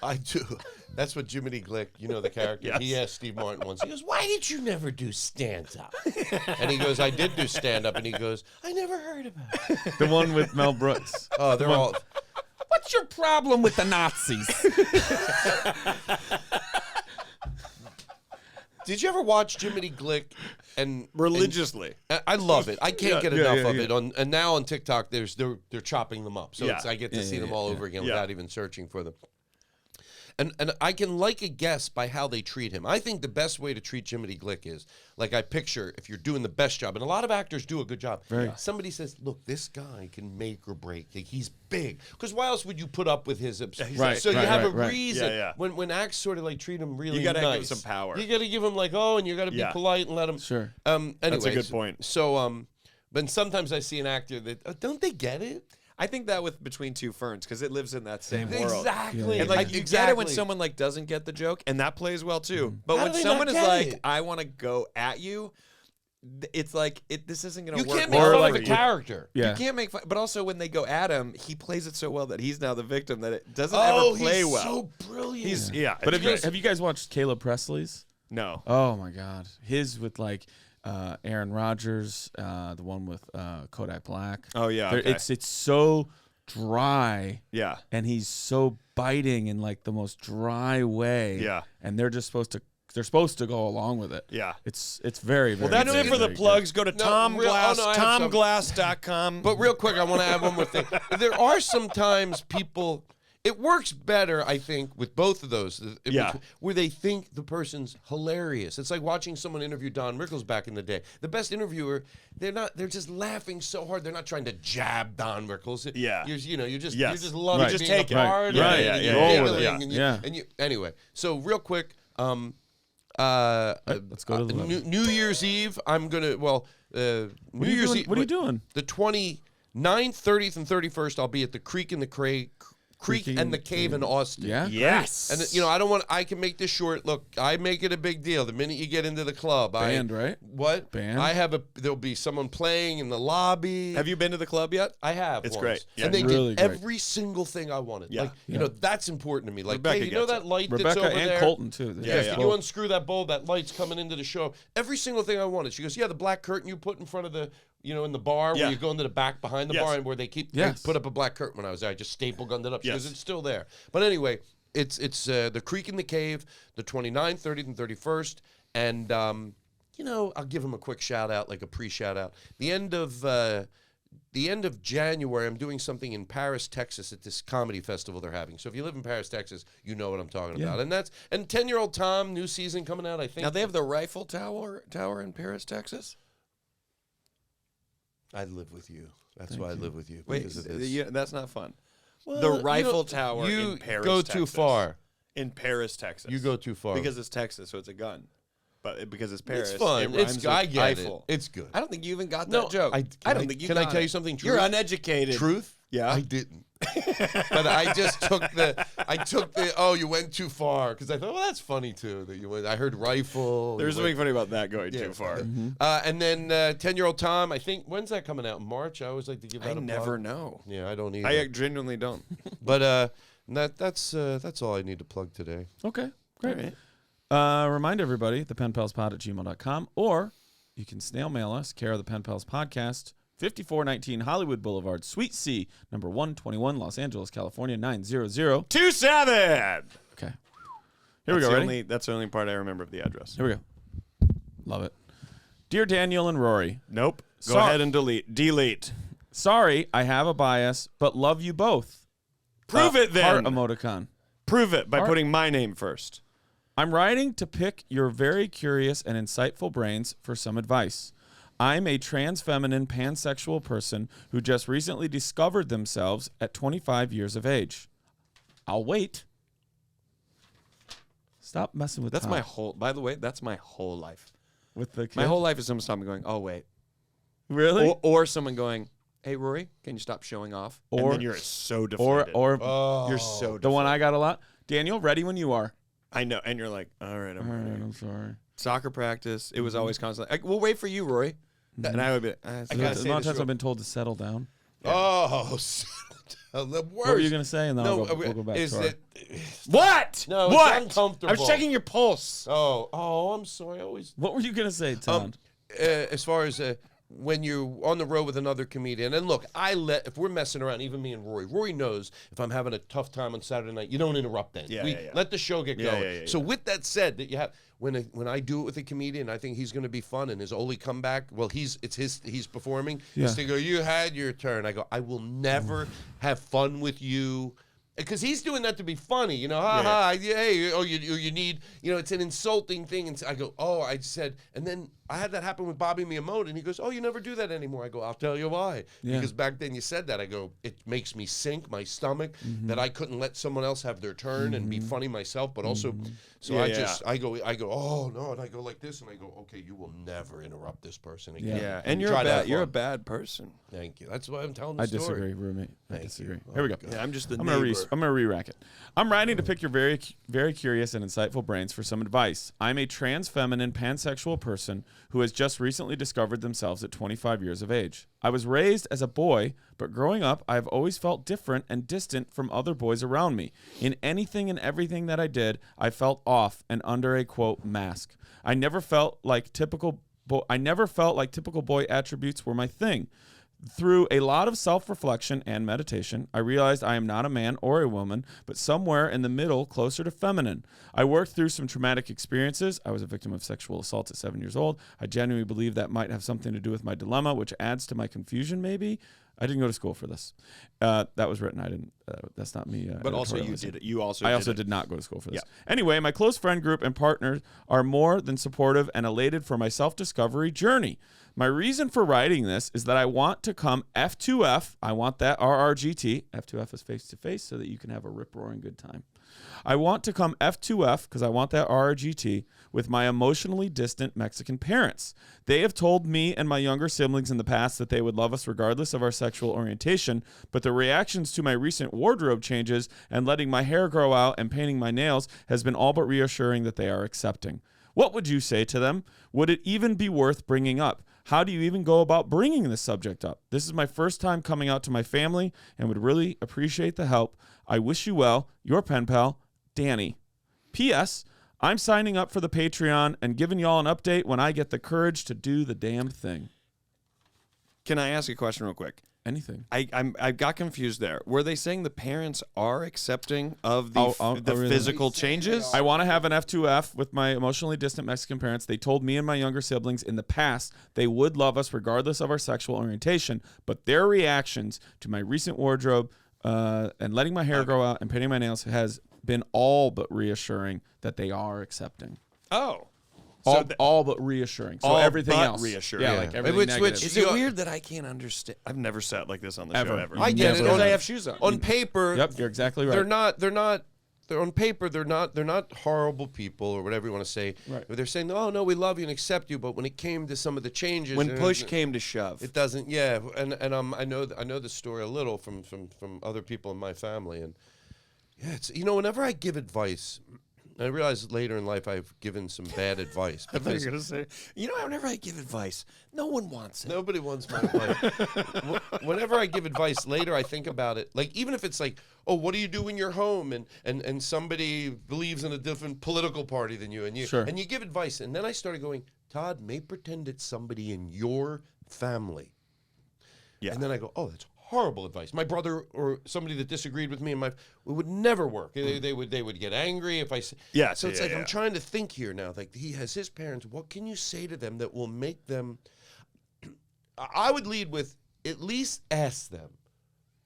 I do. That's what Jiminy Glick, you know the character, he asked Steve Martin once, he goes, why did you never do stand-up? And he goes, I did do stand-up. And he goes, I never heard about it. The one with Mel Brooks. Oh, they're all... What's your problem with the Nazis? Did you ever watch Jiminy Glick and Religiously? I love it. I can't get enough of it. And now on TikTok, they're chopping them up, so I get to see them all over again without even searching for them. And I can like a guess by how they treat him. I think the best way to treat Jiminy Glick is, like I picture, if you're doing the best job, and a lot of actors do a good job, somebody says, look, this guy can make or break. Like, he's big. Because why else would you put up with his... So you have a reason. Yeah. When acts sort of like treat him really nice. You got to give him some power. You got to give him like, and you got to be polite and let him... Sure. Anyway, that's a good point. So, but sometimes I see an actor that, don't they get it? I think that with Between Two Ferns, because it lives in that same world. Exactly. And like you get it when someone like doesn't get the joke, and that plays well too. But when someone is like, I want to go at you, it's like this isn't going to work. You can't make fun of the character. You can't make fun. But also when they go at him, he plays it so well that he's now the victim that it doesn't ever play well. So brilliant. He's But have you guys watched Caleb Presley's? No. Oh my God, his with like Aaron Rodgers, the one with Kodak Black. Oh yeah, okay. It's so dry. Yeah, and he's so biting in like the most dry way. Yeah, and they're supposed to go along with it. Yeah, it's very, very. Well, that's it for the plugs. Go to TomGlass.com. But real quick, I want to add one more thing. There are sometimes people. It works better, I think, with both of those. Where they think the person's hilarious. It's like watching someone interview Don Rickles back in the day. The best interviewer, they're just laughing so hard. They're not trying to jab Don Rickles. Yeah. You're just loving being take a part of it. Anyway, so real quick, let's go to the New Year's Eve, I'm going to, New Year's Eve. What are you doing? The 29th, 30th, and 31st, I'll be at the Creek and the Cave in Austin. Yeah. Yes. And I can make this short. Look, I make it a big deal. The minute you get into the club, right? What? Band. There'll be someone playing in the lobby. Have you been to the club yet? I have. It's once. great. Yeah. And they really did great. every single thing I wanted. Yeah. That's important to me. Like, Rebecca hey, you know gets that light Rebecca that's over and there? Colton too. Can you unscrew that bulb? That light's coming into the show. Every single thing I wanted. She goes, yeah, the black curtain you put in front of the, in the bar where you go into the back behind the bar and where they they put up a black curtain when I was there. I just staple gunned it up. She goes, it's still there. But anyway, it's the Creek and the Cave, the 29th, 30th, and 31st. And, I'll give them a quick shout out, like a pre-shout out. The end of the end of January, I'm doing something in Paris, Texas at this comedy festival they're having. So if you live in Paris, Texas, you know what I'm talking about. And 10-year-old Tom, new season coming out, I think. Now, they have the Rifle Tower in Paris, Texas? I live with you. That's why I live with you. Wait, Because of this. that's not fun. Well, The Rifle Tower you in Paris, go Texas. too far. In Paris, Texas. You go too far. Because it's Texas, so it's a gun. But because it's Paris, It's fun. it rhymes I with get Eiffel. it. It's good. I don't think you even got No, that joke. I don't think you Can I got tell it. you something true? You're uneducated. Truth? Yeah. I didn't. But I just took the, oh, you went too far. Because I thought, well, that's funny, too. That you went. I heard rifle. There's something funny about that going Yeah. too far. And then 10-year-old Tom, I think, when's that coming out? March? I always like to give that I a never plug. know. Yeah, I don't either. I genuinely don't. But that's all I need to plug today. Okay, great. All right. Remind everybody, thepenpalspod@gmail.com, or you can snail mail us, care of the Pen Pals Podcast, 5419 Hollywood Boulevard, Suite C, number 121, Los Angeles, California, 90027. Okay. Here we go, ready? That's the only part I remember of the address. Here we go. Love it. Dear Daniel and Rory, Nope. Go Sorry. ahead and delete. sorry, I have a bias, but love you both. Prove it then. Heart emoticon. Prove it by Heart- putting my name first. I'm writing to pick your very curious and insightful brains for some advice. I'm a trans feminine pansexual person who just recently discovered themselves at 25 years of age. I'll wait. Stop messing with That's Tom. my whole. By the way, that's my whole life. with the kid. My whole life is someone stopping going, "Oh wait," really or someone going, "Hey Rory, can you stop showing off?" Or- and then you're so deflated. or you're so deflated. the one I got a lot. Daniel, ready when you are. I know, and you're like, "All right, I'm All ready." right, I'm sorry. Soccer practice. It was always constantly. We'll wait for you, Rory. And I would be. I gotta The say amount of this times real- I've been told to settle down. Oh, the worst. What were you going to say? And then No, we'll go back is to our... that? What? No, it's what? uncomfortable. I was checking your pulse. Oh, I'm sorry. I always. What were you going to say, Tom? As far as when you're on the road with another comedian, and look, if we're messing around, even me and Rory knows if I'm having a tough time on Saturday night, you don't interrupt then. Yeah, we yeah. let the show get Yeah, going. yeah, yeah, So with that said, that you have when I do it with a comedian, I think he's going to be fun, and his only comeback, well, he's performing. Yeah. Is to go, you had your turn. I go, I will never have fun with you. Because he's doing that to be funny, you know. Ha ha. Hey, oh, you need, you know. It's an insulting thing, and I go, oh, I said, and then I had that happen with Bobby Miyamoto, and he goes, oh, you never do that anymore. I go, I'll tell you why. Yeah. Because back then you said that. I go, it makes me sink my stomach that I couldn't let someone else have their turn and be funny myself, but also, so Yeah, I go, oh no, and I go like this, and I go, okay, you will never interrupt this person again. Yeah, and you're Try a to have bad. You're a fun. bad person. Thank you. That's why I'm telling the I story. disagree, roommate. I Thank disagree. you. Here we go. Oh, Yeah, I'm just the I'm neighbor. gonna re-rack it. I'm writing to pick your very, very curious and insightful brains for some advice. I'm a trans feminine pansexual person who has just recently discovered themselves at 25 years of age. I was raised as a boy, but growing up, I have always felt different and distant from other boys around me. In anything and everything that I did, I felt off and under a quote mask. I never felt like typical boy attributes were my thing. Through a lot of self-reflection and meditation, I realized I am not a man or a woman, but somewhere in the middle, closer to feminine. I worked through some traumatic experiences. I was a victim of sexual assault at 7 years old. I genuinely believe that might have something to do with my dilemma, which adds to my confusion, maybe. I didn't go to school for this. That was written. I didn't. That's not me. But also, you editorializing. did it. You also. I did also it. did not go to school for this. Yeah. Anyway, my close friend group and partners are more than supportive and elated for my self-discovery journey. My reason for writing this is that I want to come F2F. I want that RRGT. F2F is face-to-face so that you can have a rip-roaring good time. I want to come F2F because I want that RRGT with my emotionally distant Mexican parents. They have told me and my younger siblings in the past that they would love us regardless of our sexual orientation, but the reactions to my recent wardrobe changes and letting my hair grow out and painting my nails has been all but reassuring that they are accepting. What would you say to them? Would it even be worth bringing up? How do you even go about bringing this subject up? This is my first time coming out to my family and would really appreciate the help. I wish you well. Your pen pal, Danny. P.S. I'm signing up for the Patreon and giving y'all an update when I get the courage to do the damn thing. Can I ask a question real quick? anything. I got confused there. Were they saying the parents are accepting of the really? physical changes? I want to have an F2F with my emotionally distant Mexican parents. They told me and my younger siblings in the past they would love us regardless of our sexual orientation, but their reactions to my recent wardrobe and letting my hair grow out and painting my nails has been all but reassuring that they are accepting. Oh. All but reassuring. So all everything but else. reassuring. Yeah, Yeah. like everything Which- negative. Is it weird that I can't understand? I've never sat like this on the show ever. I get it. Because I have shoes on. On paper, Yep, you're exactly right. they're on paper, they're not horrible people or whatever you want to say. Right. They're saying, oh no, we love you and accept you, but when it came to some of the changes, When push came to shove. it doesn't. Yeah, and I know the story a little from other people in my family, and yeah, it's whenever I give advice, I realize later in life I've given some bad advice. I thought you were going to say, whenever I give advice, no one wants it. Nobody wants my advice. Whenever I give advice later, I think about it. Like, even if it's like, oh, what do you do in your home? And somebody believes in a different political party than you. And you give advice. And then I started going, Todd, may pretend it's somebody in your family. Yeah. And then I go, oh, that's horrible advice. My brother or somebody that disagreed with me and it would never work. They would get angry if I say. Yeah. So it's I'm trying to think here now. Like, he has his parents. What can you say to them that will make them? I would lead with at least ask them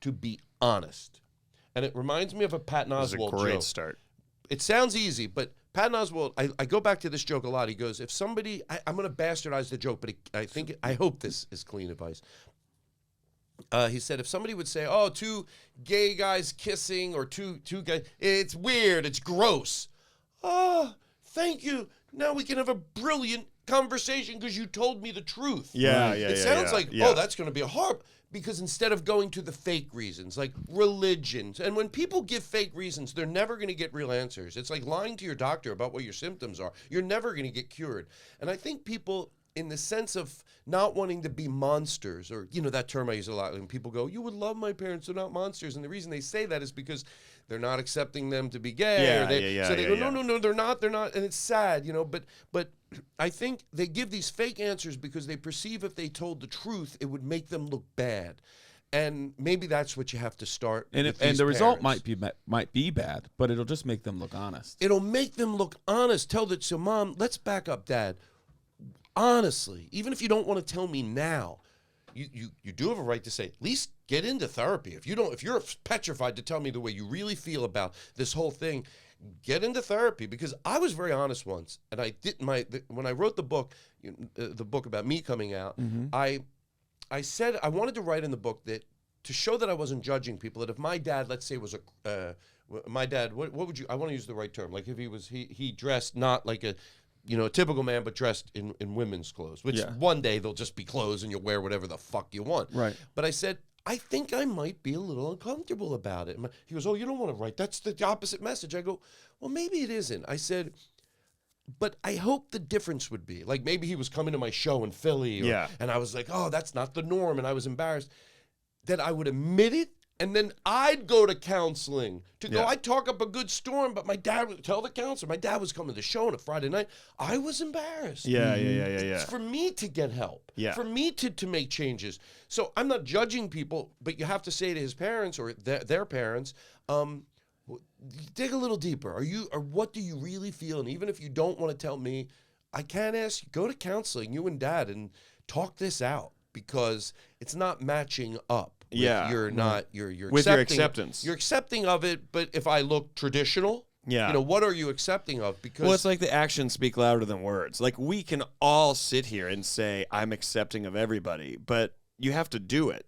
to be honest. And it reminds me of a Patton Oswalt That's a great joke. start. It sounds easy, but Patton Oswalt, I go back to this joke a lot. He goes, if somebody, I'm going to bastardize the joke, but I hope this is clean advice. He said, if somebody would say, oh, two gay guys kissing or two guys, it's weird, it's gross. Oh, thank you. Now we can have a brilliant conversation because you told me the truth. Yeah, It sounds like, oh, that's going to be a horrible, because instead of going to the fake reasons, like religions, and when people give fake reasons, they're never going to get real answers. It's like lying to your doctor about what your symptoms are. You're never going to get cured. And I think people, in the sense of not wanting to be monsters, or, that term I use a lot, when people go, you would love my parents, they're not monsters. And the reason they say that is because they're not accepting them to be gay. So they go, no, they're not. And it's sad, but I think they give these fake answers because they perceive if they told the truth, it would make them look bad. And maybe that's what you have to start and with the these result parents. might be bad, but it'll just make them look honest. It'll make them look honest. So Mom, let's back up, Dad. Honestly, even if you don't want to tell me now, you do have a right to say, at least get into therapy. If you're petrified to tell me the way you really feel about this whole thing, get into therapy. Because I was very honest once, and I did when I wrote the book about me coming out, I said I wanted to write in the book that to show that I wasn't judging people, that if my dad, let's say, was my dad, what would you? I want to use the right term. Like if he dressed not like a typical man, but dressed in women's clothes, which one day they'll just be clothes and you'll wear whatever the fuck you want. Right. But I said, I think I might be a little uncomfortable about it. He goes, oh, you don't want to write. That's the opposite message. I go, well, maybe it isn't. I said, but I hope the difference would be, like maybe he was coming to my show in Philly. And I was like, oh, that's not the norm. And I was embarrassed that I would admit it. And then I'd go to counseling I'd talk up a good storm, but my dad would tell the counselor. My dad was coming to the show on a Friday night. I was embarrassed. Yeah. It's for me to get help. Yeah. For me to make changes. So I'm not judging people, but you have to say to his parents or their parents, dig a little deeper. Or what do you really feel? And even if you don't want to tell me, I can't ask you, go to counseling, you and Dad, and talk this out, because it's not matching up. You're with your acceptance. You're accepting of it, but if I look traditional, what are you accepting of? Because it's like the actions speak louder than words. Like we can all sit here and say I'm accepting of everybody, but you have to do it.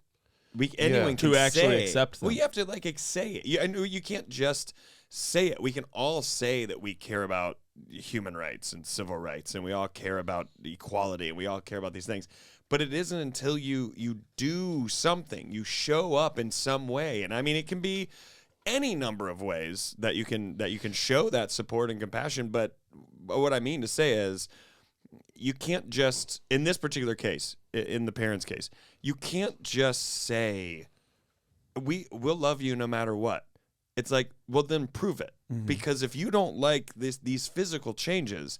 Anyone can to actually say, accept them. Well, you have to say it. I know you can't just say it. We can all say that we care about human rights and civil rights, and we all care about equality, and we all care about these things. But it isn't until you do something, you show up in some way. And I mean, it can be any number of ways that you can show that support and compassion. But what I mean to say is you can't just, in this particular case, in the parents' case, you can't just say, we'll love you no matter what. It's like, well, then prove it. Mm-hmm. Because if you don't like these physical changes,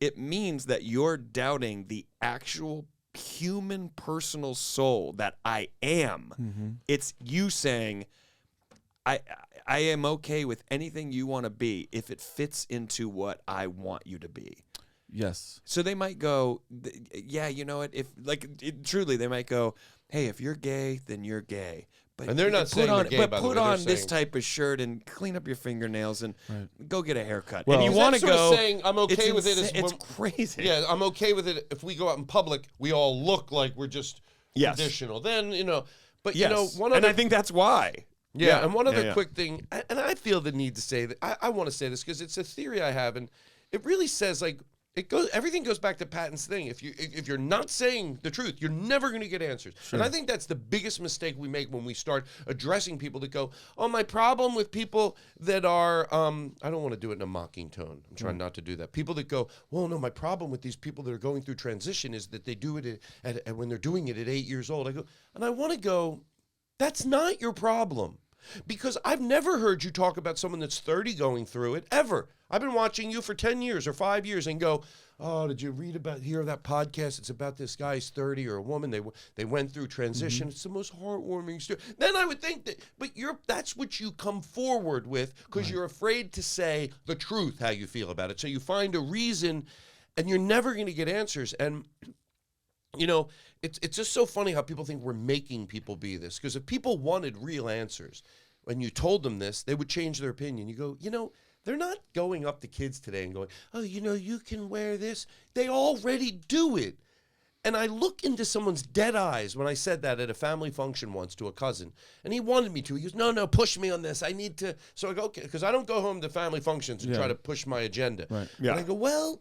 it means that you're doubting the actual human personal soul that I am. It's you saying, I am okay with anything you want to be if it fits into what I want you to be. Yes. So they might go, yeah, you know what? If truly, they might go, hey, if you're gay, then you're gay. But And they're not saying they're gay, by the way. put They're on this saying- type of shirt and clean up your fingernails and go get a haircut. Well, and you Is want that to sort of go? saying, I'm okay with it. It's crazy. Yeah, I'm okay with it. If we go out in public, we all look like we're just traditional. Then, but one other... And I think that's why. Yeah, and one other quick thing, and I feel the need to say that, I want to say this because it's a theory I have, and it really says, like, everything goes back to Patton's thing. If you're not saying the truth, you're never going to get answers. Sure. And I think that's the biggest mistake we make when we start addressing people that go, oh, my problem with people that are, I don't want to do it in a mocking tone. I'm trying not to do that. People that go, well, no, my problem with these people that are going through transition is that they do it at when they're doing it at 8 years old. I want to go, that's not your problem. Because I've never heard you talk about someone that's 30 going through it, ever. I've been watching you for 10 years or 5 years and go, oh, did you hear that podcast? It's about this guy's 30 or a woman. They went through transition. It's the most heartwarming story. Then I would think that, but that's what you come forward with because you're afraid to say the truth, how you feel about it. So you find a reason and you're never going to get answers. And it's just so funny how people think we're making people be this. Because if people wanted real answers, when you told them this, they would change their opinion. You go, they're not going up to kids today and going, oh, you can wear this. They already do it. And I look into someone's dead eyes when I said that at a family function once to a cousin. And he wanted me to. He goes, no, push me on this. I need to. So I go, okay, because I don't go home to family functions and try to push my agenda. Right. Yeah. And I go, well,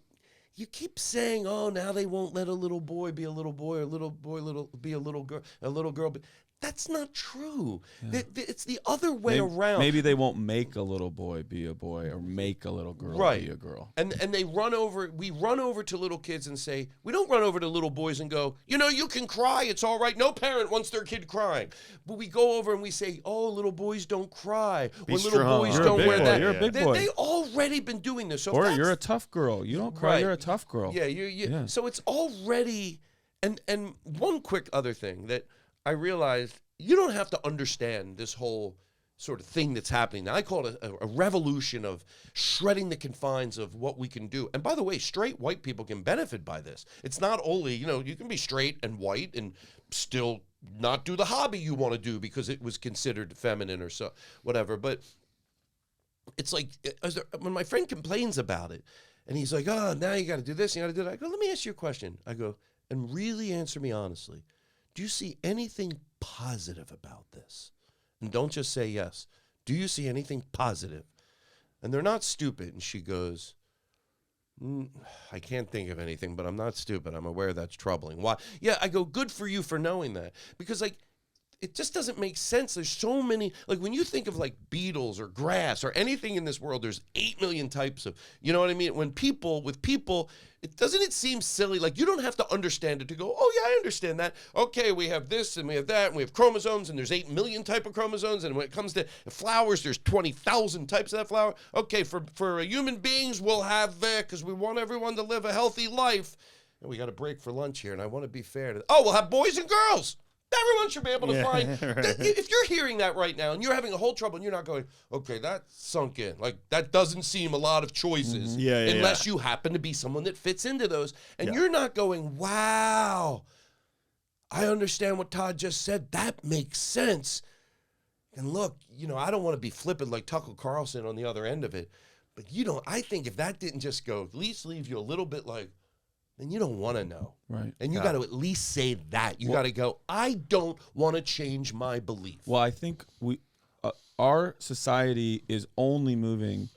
you keep saying, oh, now they won't let a little boy be a little boy, or a little boy be a little girl. But that's not true. Yeah. It's the other way around. Maybe they won't make a little boy be a boy or make a little girl be a girl. And we run over to little kids and say, we don't run over to little boys and go, you can cry, it's all right. No parent wants their kid crying. But we go over and we say, oh, little boys don't cry. Little boys don't wear that. You're a big boy. They already been doing this. So or you're a tough girl. You don't cry, you're a tough girl. Yeah, So it's already, and one quick other thing that I realized, you don't have to understand this whole sort of thing that's happening now. I call it a revolution of shredding the confines of what we can do. And by the way, straight white people can benefit by this. It's not only, you can be straight and white and still not do the hobby you want to do because it was considered feminine or so, whatever. But it's like, when my friend complains about it, and he's like, oh, now you got to do this, you got to do that. I go, let me ask you a question. I go, and really answer me honestly. Do you see anything positive about this? And don't just say yes. Do you see anything positive? And they're not stupid. And she goes, I can't think of anything, but I'm not stupid. I'm aware that's troubling. Why? Yeah, I go, good for you for knowing that. Because, it just doesn't make sense. There's so many, when you think of beetles or grass or anything in this world, there's 8 million types of, you know what I mean? With people, it seem silly? You don't have to understand it to go, oh yeah, I understand that. Okay, we have this and we have that and we have chromosomes and there's 8 million type of chromosomes. And when it comes to flowers, there's 20,000 types of that flower. Okay, for human beings, we'll have that because we want everyone to live a healthy life. And we got a break for lunch here and I want to be fair to, we'll have boys and girls. Everyone should be able to find. Right. If you're hearing that right now and you're having a whole trouble and you're not going, okay, that sunk in. That doesn't seem a lot of choices. Unless you happen to be someone that fits into those. And you're not going, wow, I understand what Todd just said. That makes sense. And look, I don't want to be flippant like Tucker Carlson on the other end of it. But I think if that didn't just go, at least leave you a little bit then you don't want to know. Right. And you got to at least say that. You got to go, I don't want to change my belief. Well, I think our society is only moving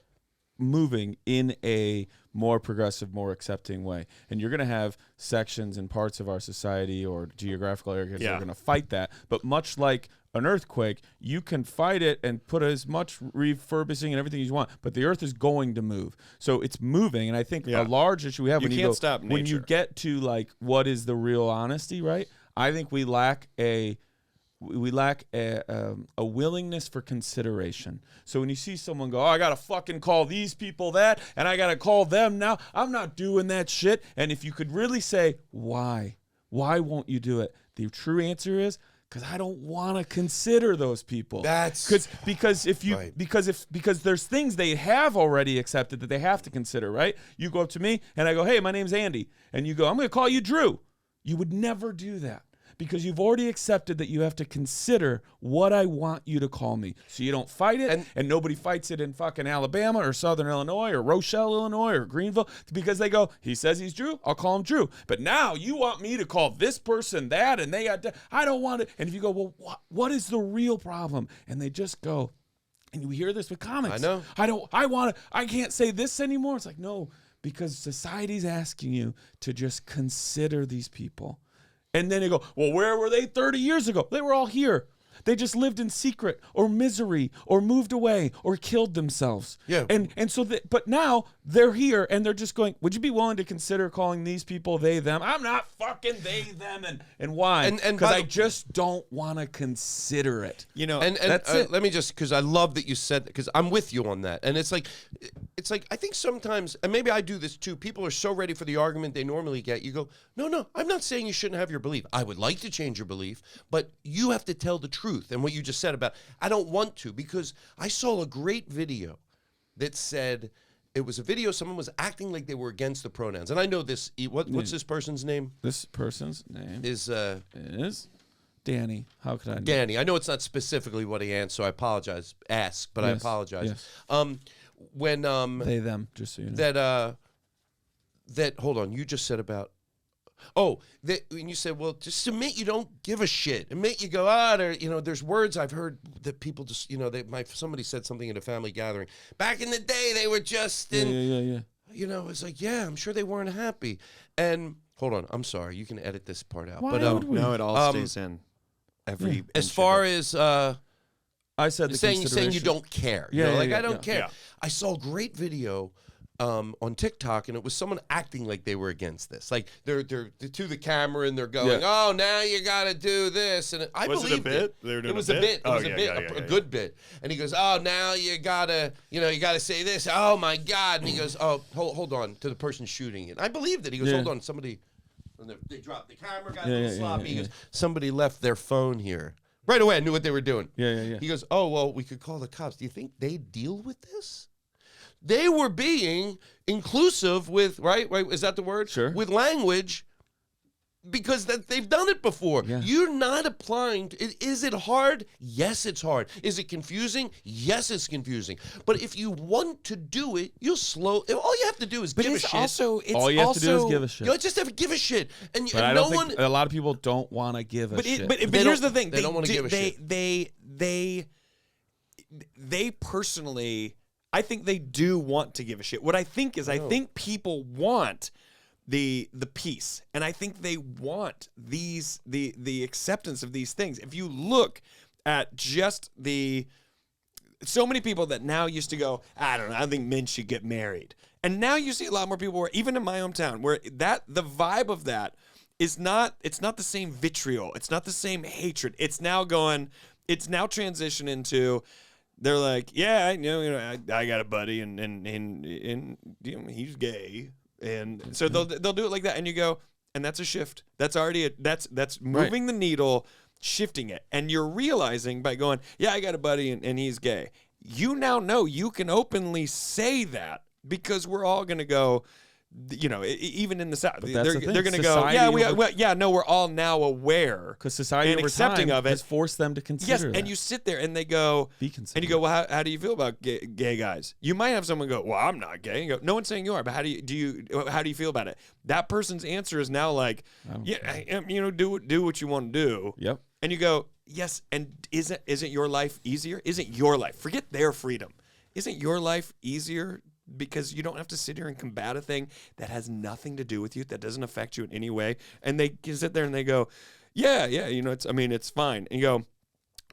in a more progressive, more accepting way. And you're going to have sections and parts of our society or geographical areas that are going to fight that. But much like an earthquake, you can fight it and put as much refurbishing and everything you want, but the earth is going to move. So it's moving, and I think a large issue we have when you get to what is the real honesty, right? I think we lack a willingness for consideration. So when you see someone go, I gotta fucking call these people that, and I gotta call them now, I'm not doing that shit. And if you could really say, why? Why won't you do it? The true answer is because I don't want to consider those people. Because there's things they have already accepted that they have to consider, right? You go up to me and I go, hey, my name's Andy. And you go, I'm going to call you Drew. You would never do that because you've already accepted that you have to consider what I want you to call me. So you don't fight it, and nobody fights it in fucking Alabama or Southern Illinois or Rochelle, Illinois or Greenville because they go, he says he's Drew, I'll call him Drew. But now you want me to call this person that, and they got I don't want it. And if you go, well, what is the real problem? And they just go, and you hear this with comics. I know. I can't say this anymore. It's like, no, because society's asking you to just consider these people. And then they go, well, where were they 30 years ago? They were all here. They just lived in secret or misery or moved away or killed themselves. Yeah. And so, but now they're here and they're just going, would you be willing to consider calling these people they, them? I'm not fucking they, them. And why? Because I just don't want to consider it. You know, and that's it. Let me just, because I love that you said that, because I'm with you on that. And it's like I think sometimes, and maybe I do this too, people are so ready for the argument they normally get. You go, no, I'm not saying you shouldn't have your belief. I would like to change your belief, but you have to tell the truth. And what you just said about, I don't want to, because I saw a great video that said, it was a video, someone was acting like they were against the pronouns. And I know this, what's this person's name? This person's name is Danny. How could I know? Danny. I know it's not specifically what he answered, so I apologize. I apologize. Yes. When they, them, just so you know. That hold on, you just said about when you said, well, just admit you don't give a shit. Admit you go, there's words I've heard that people just, somebody said something in a family gathering. Back in the day, they were just in, yeah. It's like, yeah, I'm sure they weren't happy. And hold on, I'm sorry, you can edit this part out. Why but would we? no, it all stays in. Every as far as I said, saying you don't care. I don't care. Yeah. I saw a great video on TikTok, and it was someone acting like they were against this. Like they're to the camera and they're going, "Oh, now you got to do this." And I believe it a bit. They were doing it was a bit. It was a bit. A good bit. And he goes, "Oh, now you gotta, you gotta say this. Oh my God!" And he goes, "Oh, hold on," to the person shooting it. I believed it. He goes, "Hold on, somebody." And they dropped the camera, got a little sloppy. He goes, "Somebody left their phone here." Right away, I knew what they were doing. Yeah. He goes, "Oh, well, we could call the cops." Do you think they deal with this? They were being inclusive with, right? Is that the word? Sure. With language, because they've done it before. Yeah. You're not applying. Is it hard? Yes, it's hard. Is it confusing? Yes, it's confusing. But if you want to do it, you'll slow. All you have to do is give a shit. All you have to do is give a shit. You just have to give a shit. And I don't think a lot of people don't want to give a shit. But here's the thing. They don't want to give a shit. They personally, I think they do want to give a shit. What I think is, I think people want the peace, and I think they want the acceptance of these things. If you look at just so many people that now used to go, I don't know, I think men should get married, and now you see a lot more people where, even in my hometown, where the vibe of that is not, it's not the same vitriol, it's not the same hatred. It's now transitioned into, they're like, yeah, I got a buddy, and he's gay, and so they'll do it like that, and you go, and that's a shift. That's already that's moving the needle, shifting it, and you're realizing by going, yeah, I got a buddy, and he's gay. You now know you can openly say that, because we're all gonna go. Even in the South, they're going to go, we're all now aware, because society and over accepting time of it has forced them to consider. Yes, that. and you sit there and they go, and you go, well, how do you feel about gay guys? You might have someone go, well, I'm not gay. And go, no one's saying you are, but how do you feel about it? That person's answer is now like, do what you want to do. Yep. And you go, yes, and isn't your life easier? Isn't your life? Forget their freedom. Isn't your life easier? Because you don't have to sit here and combat a thing that has nothing to do with you, that doesn't affect you in any way. And they sit there and they go, it's fine. And you go,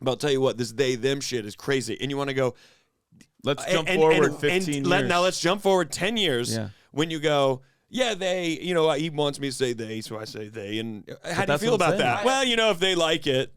but I'll tell you what, this they, them shit is crazy. And you want to go, let's jump forward 15 years. Now let's jump forward 10 years when you go, yeah, they, he wants me to say they, so I say they. And how do you feel about that? Well, if they like it,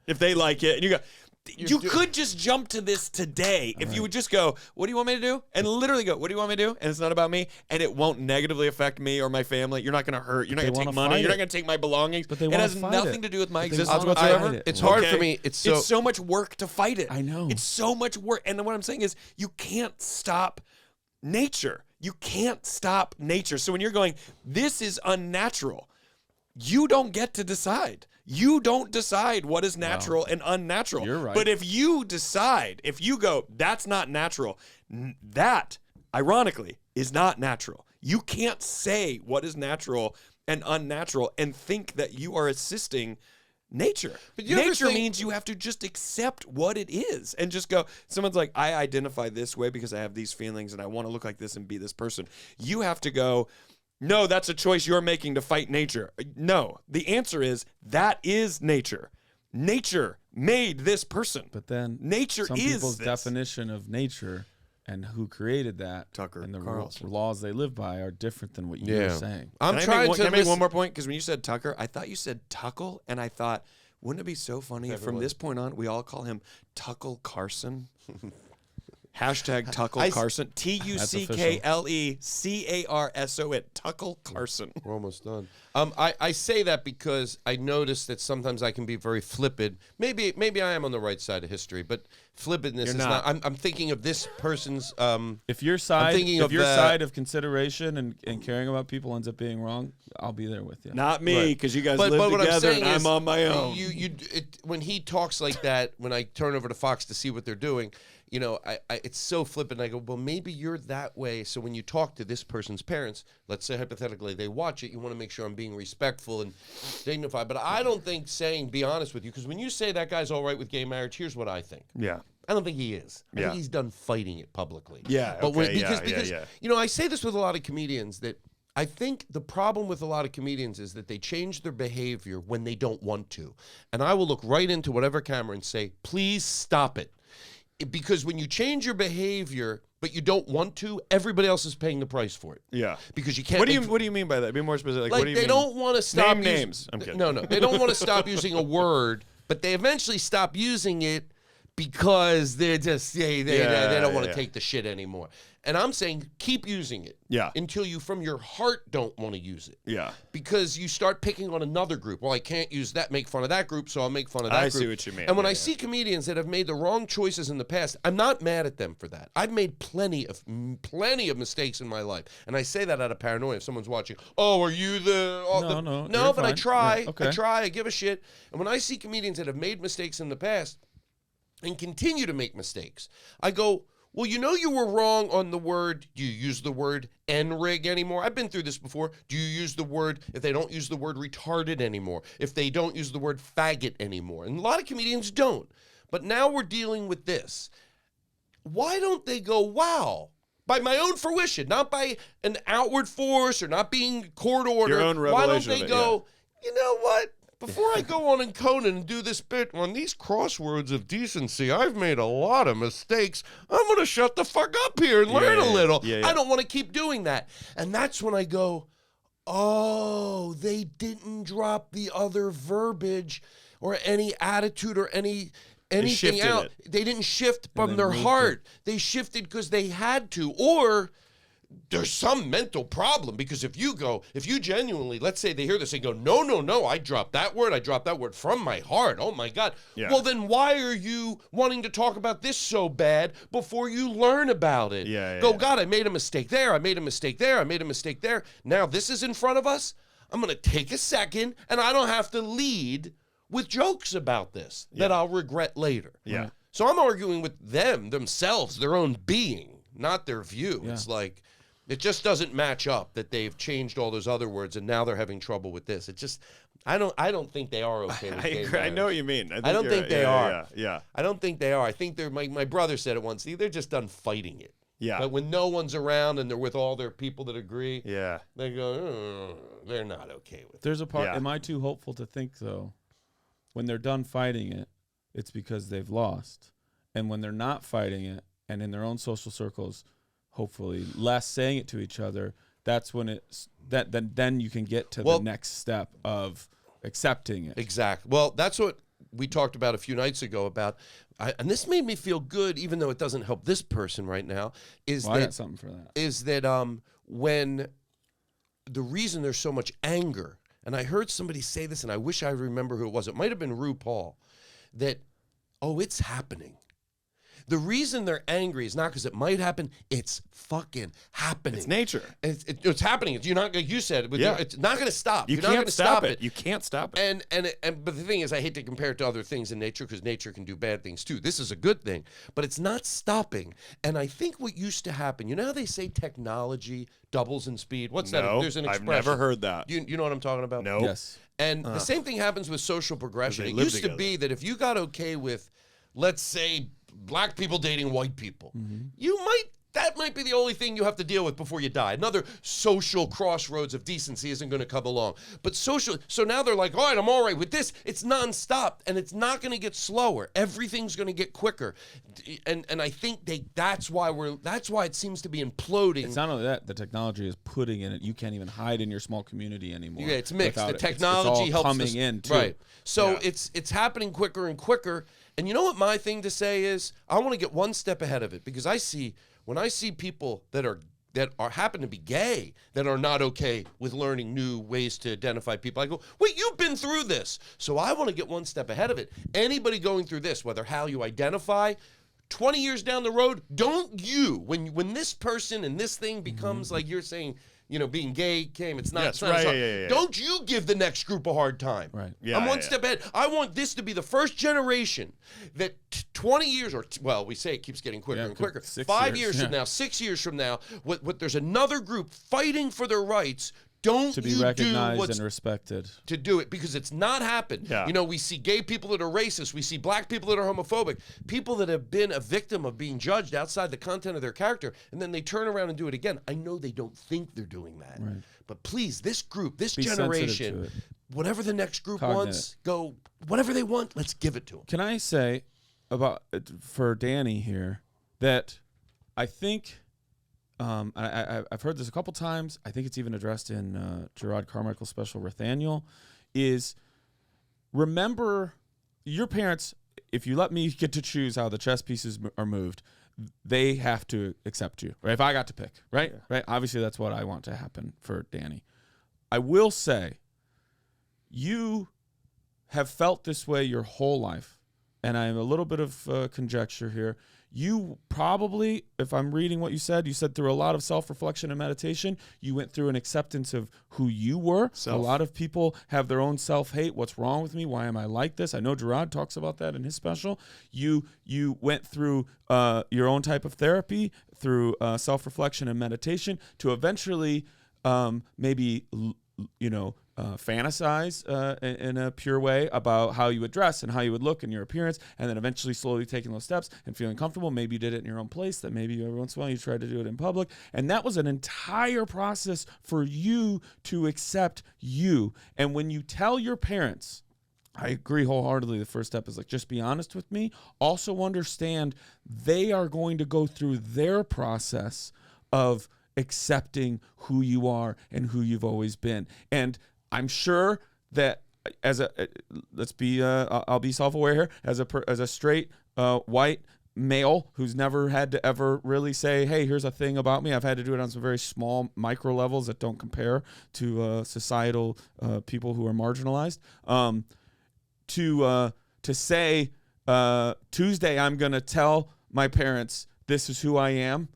and you go, You could just jump to this today if you would just go, what do you want me to do? And literally go, what do you want me to do? And it's not about me, and it won't negatively affect me or my family. You're not going to hurt. You're not going to take money. You're not going to take my belongings. But they it want has to fight nothing it. to do with my But they existence want to whatsoever. fight it. It's hard for me. It's so much work to fight it. I know. It's so much work. And then what I'm saying is you can't stop nature. You can't stop nature. So when you're going, this is unnatural, you don't get to decide. You don't decide what is natural and unnatural. You're right. But if you decide, if you go, that's not natural, that, ironically, is not natural. You can't say what is natural and unnatural and think that you are assisting nature. But you ever nature think- means you have to just accept what it is and just go, someone's like, I identify this way because I have these feelings and I want to look like this and be this person. You have to go, no, that's a choice you're making to fight nature. No, the answer is that is nature. Nature made this person. But then nature some is people's this. definition of nature and who created that Tucker and the Carlson. laws they live by are different than what you were saying. I'm Can I trying make one, to can I make listen- one more point? Because when you said Tucker, I thought you said Tuckle, and I thought, wouldn't it be so funny if from this point on we all call him Tuckle Carson? Hashtag Tuckle Carson. TUCKLECARSO. Tuckle Carson. We're almost done. I say that because I notice that sometimes I can be very flippant. Maybe I am on the right side of history, but flippantness is not. I'm thinking of this person's. If your side, thinking if of your the- side of consideration and caring about people ends up being wrong, I'll be there with you. Not me, because you guys live what I'm together saying and is, I'm on my own. When he talks like that, when I turn over to Fox to see what they're doing, you know, it's so flippant. I go, well, maybe you're that way. So when you talk to this person's parents, let's say hypothetically they watch it, you want to make sure I'm being respectful and dignified. But I don't think saying, be honest with you, because when you say that guy's all right with gay marriage, here's what I think. Yeah. I don't think he is. I Yeah. think he's done fighting it publicly. Yeah, But okay, because you know, I say this with a lot of comedians that I think the problem with a lot of comedians is that they change their behavior when they don't want to. And I will look right into whatever camera and say, please stop it. Because when you change your behavior but you don't want to, everybody else is paying the price for it. Yeah. Because you can't. What do you mean by that? Be more specific. Like what do you they mean? don't want to stop Name names. I'm kidding. No, they don't want to stop using a word, but they eventually stop using it because they're just they don't want to take the shit anymore. And I'm saying keep using it. Yeah. Until you from your heart don't want to use it. Yeah. Because you start picking on another group. Well, I can't use that, make fun of that group, so I'll make fun of that I group. see what you mean. And when Yeah, I yeah. see comedians that have made the wrong choices in the past, I'm not mad at them for that. I've made plenty of mistakes in my life. And I say that out of paranoia. If someone's watching, oh, are you the... No, No, you're but I fine. try. Yeah, okay. I give a shit. And when I see comedians that have made mistakes in the past and continue to make mistakes, I go... Well, you know you were wrong on the word, do you use the word N-rig anymore? I've been through this before. Do you use the word, if they don't use the word retarded anymore? If they don't use the word faggot anymore? And a lot of comedians don't. But now we're dealing with this. Why don't they go, wow, by my own fruition, not by an outward force or not being court order. Your own Why don't revelation they of it, go, you know what? Before I go on and Conan and do this bit on these crosswords of decency, I've made a lot of mistakes. I'm going to shut the fuck up here and learn a little. Yeah. I don't want to keep doing that. And that's when I go, oh, they didn't drop the other verbiage or any attitude or anything shifted out. it. They didn't shift from then their moved heart. They shifted because they had to. Or there's some mental problem, because if you genuinely, let's say they hear this and go, no, I dropped that word from my heart. Oh my God. Yeah. Well, then why are you wanting to talk about this so bad before you learn about it? God, I made a mistake there. I made a mistake there. Now this is in front of us. I'm going to take a second and I don't have to lead with jokes about this that I'll regret later. Yeah. So I'm arguing with themselves, their own being, not their view. Yeah. It's like, it just doesn't match up that they've changed all those other words and now they're having trouble with this. It just, I don't think they are okay with I gay agree. I know marriage. what you mean. I don't think they are. Yeah. I don't think they are. I think they're, my brother said it once, they're just done fighting it. Yeah. But when no one's around and they're with all their people that agree, Yeah. they go, they're not okay with it. There's a part. Yeah. Am I too hopeful to think though, when they're done fighting it, it's because they've lost, and when they're not fighting it and in their own social circles, hopefully less saying it to each other, that's when it's then you can get to the next step of accepting it. Exactly. Well, that's what we talked about a few nights ago about and this made me feel good, even though it doesn't help this person right now, is I that got something for that. is that when the reason there's so much anger, and I heard somebody say this, and I wish I remember who it was. It might have been RuPaul, that, oh, it's happening. The reason they're angry is not because it might happen. It's fucking happening. It's nature. It's happening. You're not. You said it. Yeah. It's not going to stop. You You're not can't going to stop it. You can't stop it. But the thing is, I hate to compare it to other things in nature because nature can do bad things too. This is a good thing, but it's not stopping. And I think what used to happen, you know how they say technology doubles in speed? What's that? There's an expression. I've never heard that. You know what I'm talking about? No. Yes. And the same thing happens with social progression. They It live used to together. be that if you got okay with, let's say, black people dating white people, that might be the only thing you have to deal with before you die. Another social crossroads of decency isn't going to come along. But so now they're like, all right, I'm all right with this. It's nonstop, and it's not going to get slower. Everything's going to get quicker, and I think that's why it seems to be imploding. It's not only that, the technology is putting in it. You can't even hide in your small community anymore. Yeah, it's mixed. without The it. technology it's all helps coming us, in too. right? So Yeah. it's happening quicker and quicker. And you know what my thing to say is? I want to get one step ahead of it, because when I see people that happen to be gay that are not okay with learning new ways to identify people, I go, wait, you've been through this. So I want to get one step ahead of it. Anybody going through this, whether how you identify, 20 years down the road, don't you, when this person and this thing becomes like you're saying, being gay came, it's not. Yes, it's not, right, it's not- yeah. Don't you give the next group a hard time. Right. Yeah, I'm one yeah. step ahead. I want this to be the first generation that 20 years, we say it keeps getting quicker Yeah, and quicker. 6 5 years, years from yeah. now, 6 years from now, what there's another group fighting for their rights. Don't To be you do recognized what's and respected. to do it, because it's not happened. Yeah. We see gay people that are racist. We see black people that are homophobic. People that have been a victim of being judged outside the content of their character, and then they turn around and do it again. I know they don't think they're doing that. Right. But please, this group, this Be sensitive to generation, it. whatever the next group Cognate. wants, go, whatever they want, let's give it to them. Can I say for Danny here that I think I've heard this a couple times. I think it's even addressed in Gerard Carmichael's special Nathaniel, is remember your parents, if you let me get to choose how the chess pieces are moved, they have to accept you. Right? If I got to pick, right? Yeah. Right? Obviously that's what I want to happen for Danny. I will say you have felt this way your whole life, and I'm a little bit of conjecture here. You probably, if I'm reading what you said through a lot of self-reflection and meditation, you went through an acceptance of who you were. A lot of people have their own self-hate. What's wrong with me? Why am I like this? I know Gerard talks about that in his special. You went through your own type of therapy, through self-reflection and meditation, to eventually maybe, fantasize in a pure way about how you would dress and how you would look and your appearance, and then eventually slowly taking those steps and feeling comfortable. Maybe you did it in your own place, that maybe every once in a while you tried to do it in public. And that was an entire process for you to accept you. And when you tell your parents, I agree wholeheartedly, the first step is just be honest with me. Also understand they are going to go through their process of accepting who you are and who you've always been. And I'm sure that I'll be self-aware here, as a straight white male who's never had to ever really say, hey, here's a thing about me. I've had to do it on some very small micro levels that don't compare to societal people who are marginalized. To say Tuesday I'm going to tell my parents this is who I am.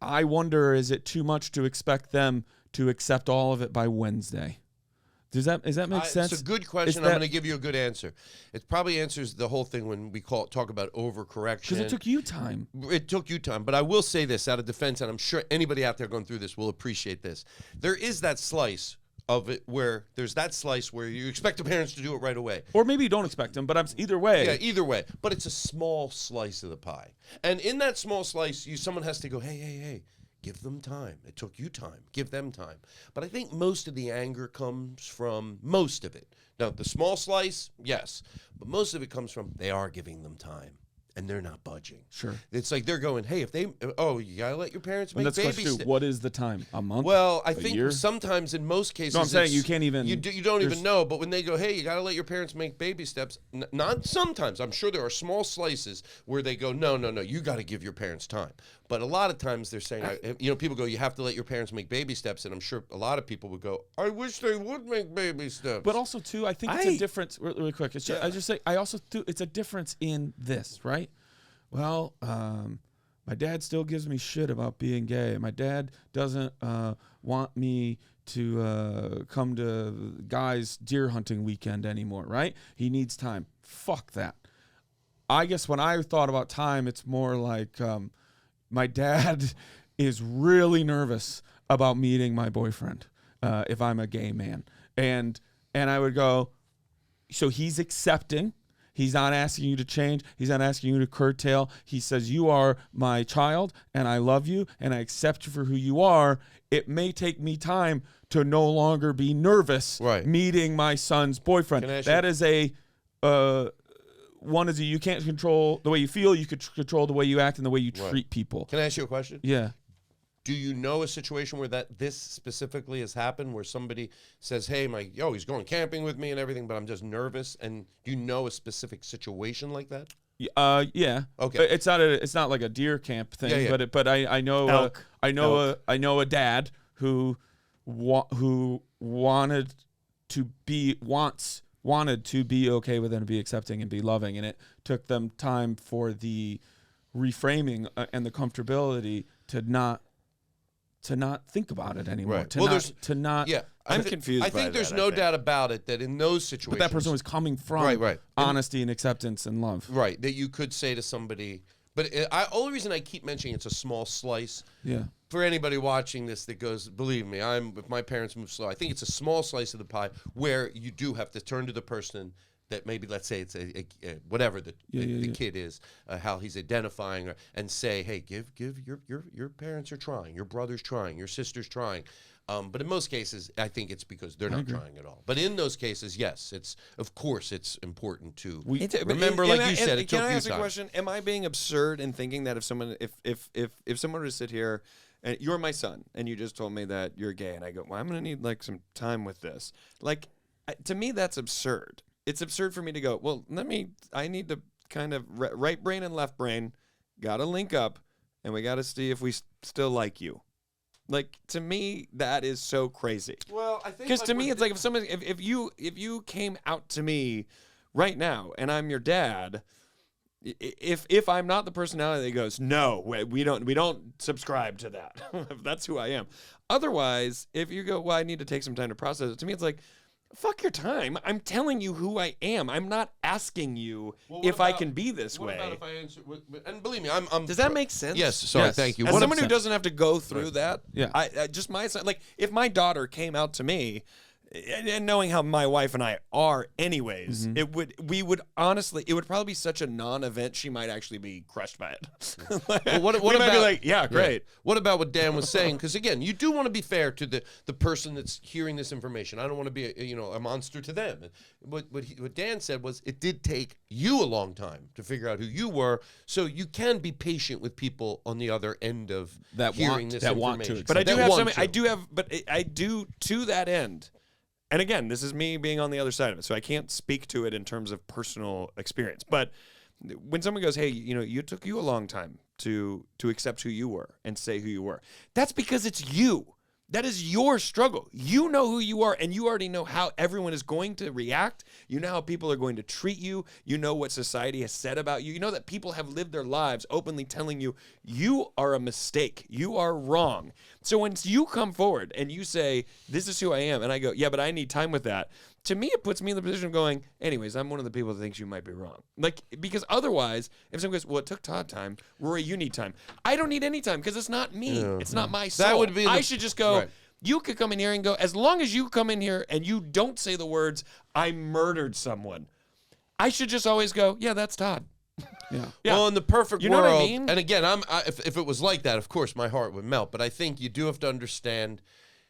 I wonder, is it too much to expect them to accept all of it by Wednesday? Does that make sense? It's a good question. I'm going to give you a good answer. It probably answers the whole thing when we talk about overcorrection. Because it took you time. It took you time. But I will say this out of defense, and I'm sure anybody out there going through this will appreciate this. There is that slice of it where you expect the parents to do it right away. Or maybe you don't expect them, but either way. Yeah, either way. But it's a small slice of the pie. And in that small slice, someone has to go, hey, give them time. It took you time. Give them time. But I think most of the anger comes from most of it. Now, the small slice, yes. But most of it comes from they are giving them time. and they're not budging. Sure. It's like they're going, hey, if they, you gotta let your parents And make that's baby question, what is the time? A month? Well, I A think year? sometimes in most cases, No, I'm saying you can't even. you don't even know. But when they go, hey, you gotta let your parents make baby steps. Not sometimes. I'm sure there are small slices where they go, no, you got to give your parents time. But a lot of times they're saying, people go, you have to let your parents make baby steps, and I'm sure a lot of people would go, I wish they would make baby steps. But also too, I think it's a difference. Really quick, it's just, I just say I also do. It's a difference in this, right? Well, my dad still gives me shit about being gay. My dad doesn't want me to come to guys deer hunting weekend anymore, right? He needs time. Fuck that. I guess when I thought about time, it's more like my dad is really nervous about meeting my boyfriend if I'm a gay man. And I would go, so he's accepting. He's not asking you to change. He's not asking you to curtail. He says, you are my child, and I love you, and I accept you for who you are. It may take me time to no longer be nervous meeting my son's boyfriend. That is a... one is you can't control the way you feel. You could control the way you act and the way you treat people. Can I ask you a question? Yeah. Do you know a situation where this specifically has happened, where somebody says, hey, he's going camping with me and everything, but I'm just nervous? And do you know a specific situation like that? Yeah. Okay. It's not like a deer camp thing, but I know a dad who wanted to be okay with it and be accepting and be loving, and it took them time for the reframing and the comfortability to not think about it anymore. Right. I'm confused. I think there's no doubt about it that in those situations, but that person was coming from honesty and acceptance and love. Right. That you could say to somebody. But only reason I keep mentioning it's a small slice. Yeah. For anybody watching this that goes, believe me, if my parents move slow, I think it's a small slice of the pie where you do have to turn to the person that maybe, let's say it's whatever the kid is, how he's identifying, and say, hey, give your parents are trying, your brother's trying, your sister's trying. But in most cases, I think it's because they're not trying at all. But in those cases, yes, it's important to remember, like you said, it took you time. Can I ask a question? Am I being absurd in thinking that if someone were to sit here, and you're my son, and you just told me that you're gay, and I go, well, I'm going to need like some time with this. Like, to me, that's absurd. It's absurd for me to go, well, I need to kind of right brain and left brain, got to link up, and we got to see if we still like you. Like, to me, that is so crazy. Well, I think because to me, it's like if you came out to me right now and I'm your dad, if I'm not the personality that goes, no, we don't subscribe to that. That's who I am. Otherwise, if you go, well, I need to take some time to process it. To me, it's like, fuck your time. I'm telling you who I am. I'm not asking you if I can be this way. What about if I answer? And believe me, I'm. Does that make sense? Yes. Sorry. Thank you. As someone who doesn't have to go through that, yeah. I just my son, like if my daughter came out to me, and knowing how my wife and I are, anyways, it would probably be such a non-event. She might actually be crushed by it. Well, what about, be like, yeah, great. What about what Dan was saying? Because again, you do want to be fair to the person that's hearing this information. I don't want to be a monster to them. What Dan said was it did take you a long time to figure out who you were, so you can be patient with people on the other end of hearing this information. But I do have something. I do to that end. And again, this is me being on the other side of it, so I can't speak to it in terms of personal experience. But when someone goes, hey, it took you a long time to accept who you were and say who you were, that's because it's you. That is your struggle. You know who you are, and you already know how everyone is going to react. You know how people are going to treat you. You know what society has said about you. You know that people have lived their lives openly telling you, you are a mistake. You are wrong. So when you come forward and you say, this is who I am, and I go, yeah, but I need time with that, to me, it puts me in the position of going, anyways, I'm one of the people that thinks you might be wrong. Like, because otherwise, if someone goes, well, it took Todd time, Rory, you need time. I don't need any time because it's not me. Yeah. It's not my soul. That would be I should just go, you could come in here and go, as long as you come in here and you don't say the words, I murdered someone, I should just always go, yeah, that's Todd. Yeah. Well, in the perfect world, what I mean? And again, if it was like that, of course, my heart would melt. But I think you do have to understand,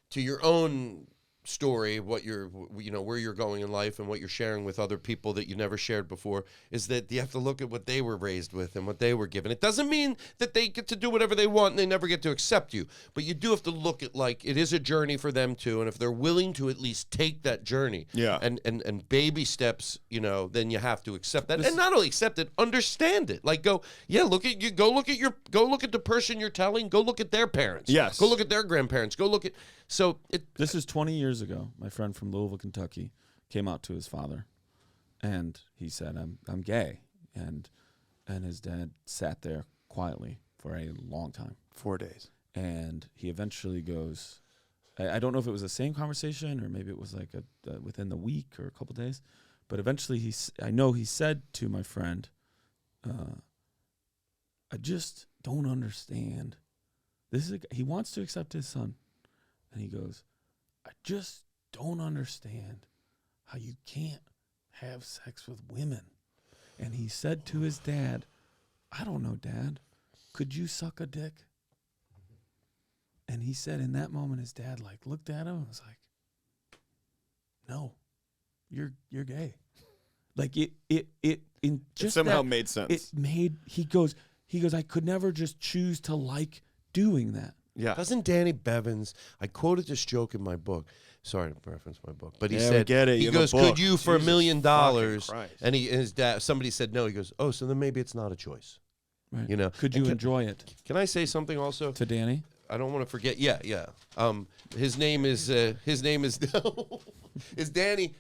to your own story, what you're, where you're going in life and what you're sharing with other people that you never shared before, is that you have to look at what they were raised with and what they were given. It doesn't mean that they get to do whatever they want and they never get to accept you, but you do have to look at, like, it is a journey for them too, and if they're willing to at least take that journey, and baby steps, then you have to accept that, and not only accept it, understand it. Like, go look at the person you're telling, go look at their parents, go look at their grandparents, go look at. This is 20 years ago. My friend from Louisville, Kentucky, came out to his father, and he said, "I'm gay," and his dad sat there quietly for a long time, 4 days, and he eventually goes, I don't know if it was the same conversation or maybe it was like within the week or a couple days, but eventually I know he said to my friend, "I just don't understand. He wants to accept his son." And he goes, "I just don't understand how you can't have sex with women." And he said to his dad, "I don't know, Dad. Could you suck a dick?" And he said in that moment, his dad looked at him and was like, "No, you're gay." It somehow made sense. He goes, "I could never just choose to like doing that." Yeah. Doesn't Danny Bevins, I quoted this joke in my book. Sorry to reference my book. But he we said, get it. he goes, "Could you for $1 million?" Christ. And his dad, somebody said no. He goes, "Oh, so then maybe it's not a choice." Right. Could you enjoy it? Can I say something also? To Danny? I don't want to forget. Yeah. His name is is Danny.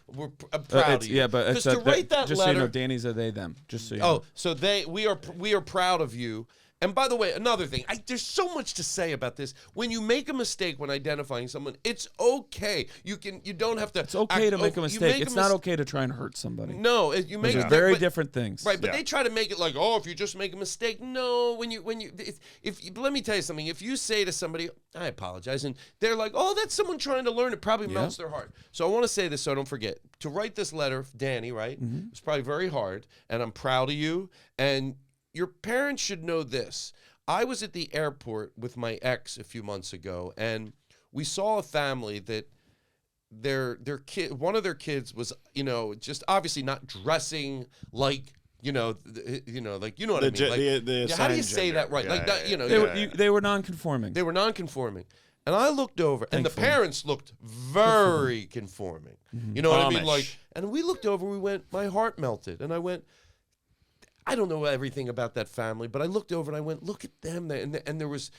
I'm proud of you. Yeah, but because to write that just letter. So you know, Danny's a they them. Just so you know. So we are proud of you. And by the way, another thing, there's so much to say about this. When you make a mistake when identifying someone, it's okay. You don't have to. It's okay to make a mistake. It's not okay to try and hurt somebody. No, you make Those are very different things. Right, but they try to make it like, oh, if you just make a mistake. No, let me tell you something. If you say to somebody, "I apologize," and they're like, "Oh, that's someone trying to learn," it probably melts their heart. So I want to say this so I don't forget. To write this letter, Danny, right? Mm-hmm. It's probably very hard, and I'm proud of you. And your parents should know this. I was at the airport with my ex a few months ago, and we saw a family that their kid, one of their kids was, just obviously not dressing like, like, you know what I mean? Like, how do you say that right? They were non-conforming. They were non-conforming. And I looked over, and the parents looked very conforming. Mm-hmm. You know what I mean? And we looked over, my heart melted, and I went, I don't know everything about that family, but I looked over and I went, look at them. And there was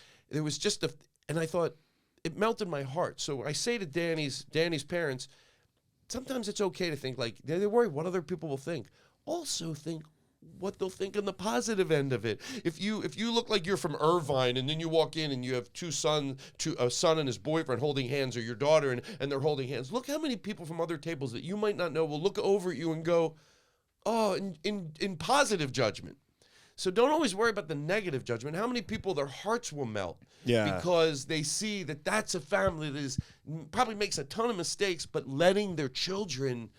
just and I thought, it melted my heart. So I say to Danny's parents, sometimes it's okay to think they're worried what other people will think. Also think what they'll think on the positive end of it. If you look like you're from Irvine and then you walk in and you have a son and his boyfriend holding hands, or your daughter and they're holding hands, look how many people from other tables that you might not know will look over at you and go, oh, in positive judgment. So don't always worry about the negative judgment. How many people, their hearts will melt because they see that that's a family that probably makes a ton of mistakes, but letting their children,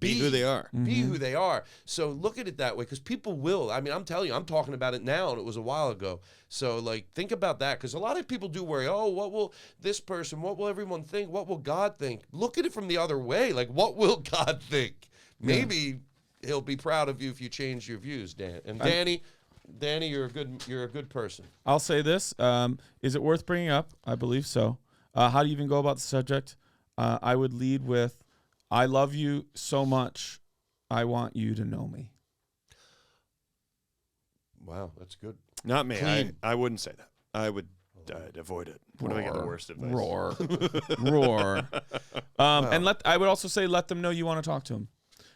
be who they are. Be who they are. So look at it that way, because people will. I mean, I'm telling you, I'm talking about it now, and it was a while ago. So, think about that, because a lot of people do worry, oh, what will this person, what will everyone think? What will God think? Look at it from the other way. What will God think? Maybe he'll be proud of you if you change your views, Dan. And Danny, you're a good person. I'll say this: is it worth bringing up? I believe so. How do you even go about the subject? I would lead with, "I love you so much. I want you to know me." Wow, that's good. Not me. I wouldn't say that. I would avoid it. What do I get the worst advice? Roar. And I would also say, let them know you want to talk to them.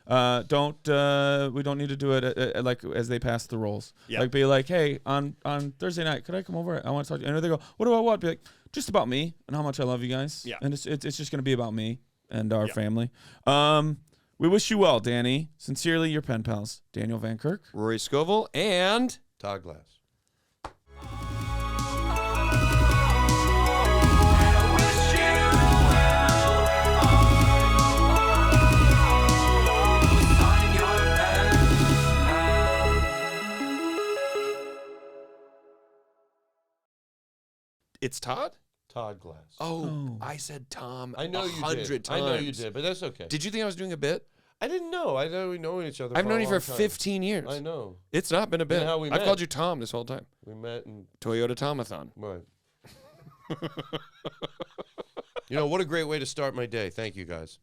We don't need to do it as they pass the rolls. Yep. Be like, "Hey, on Thursday night, could I come over? I want to talk to you." And they go, "What about what?" Be like, "Just about me and how much I love you guys." Yeah. And it's just going to be about me and our family. We wish you well, Danny. Sincerely, your pen pals, Daniel Van Kirk, Rory Scovel, and Todd Glass. It's Todd? Todd Glass. Oh, I said Tom. I know you 100 did. times. I know you did, but that's okay. Did you think I was doing a bit? I didn't know. I know we know each other. I've for known a you for long time. 15 years. I know. It's not been a bit. how we I've met. called you Tom this whole time. We met in Toyota Tomathon. right. You know what a great way to start my day. Thank you guys.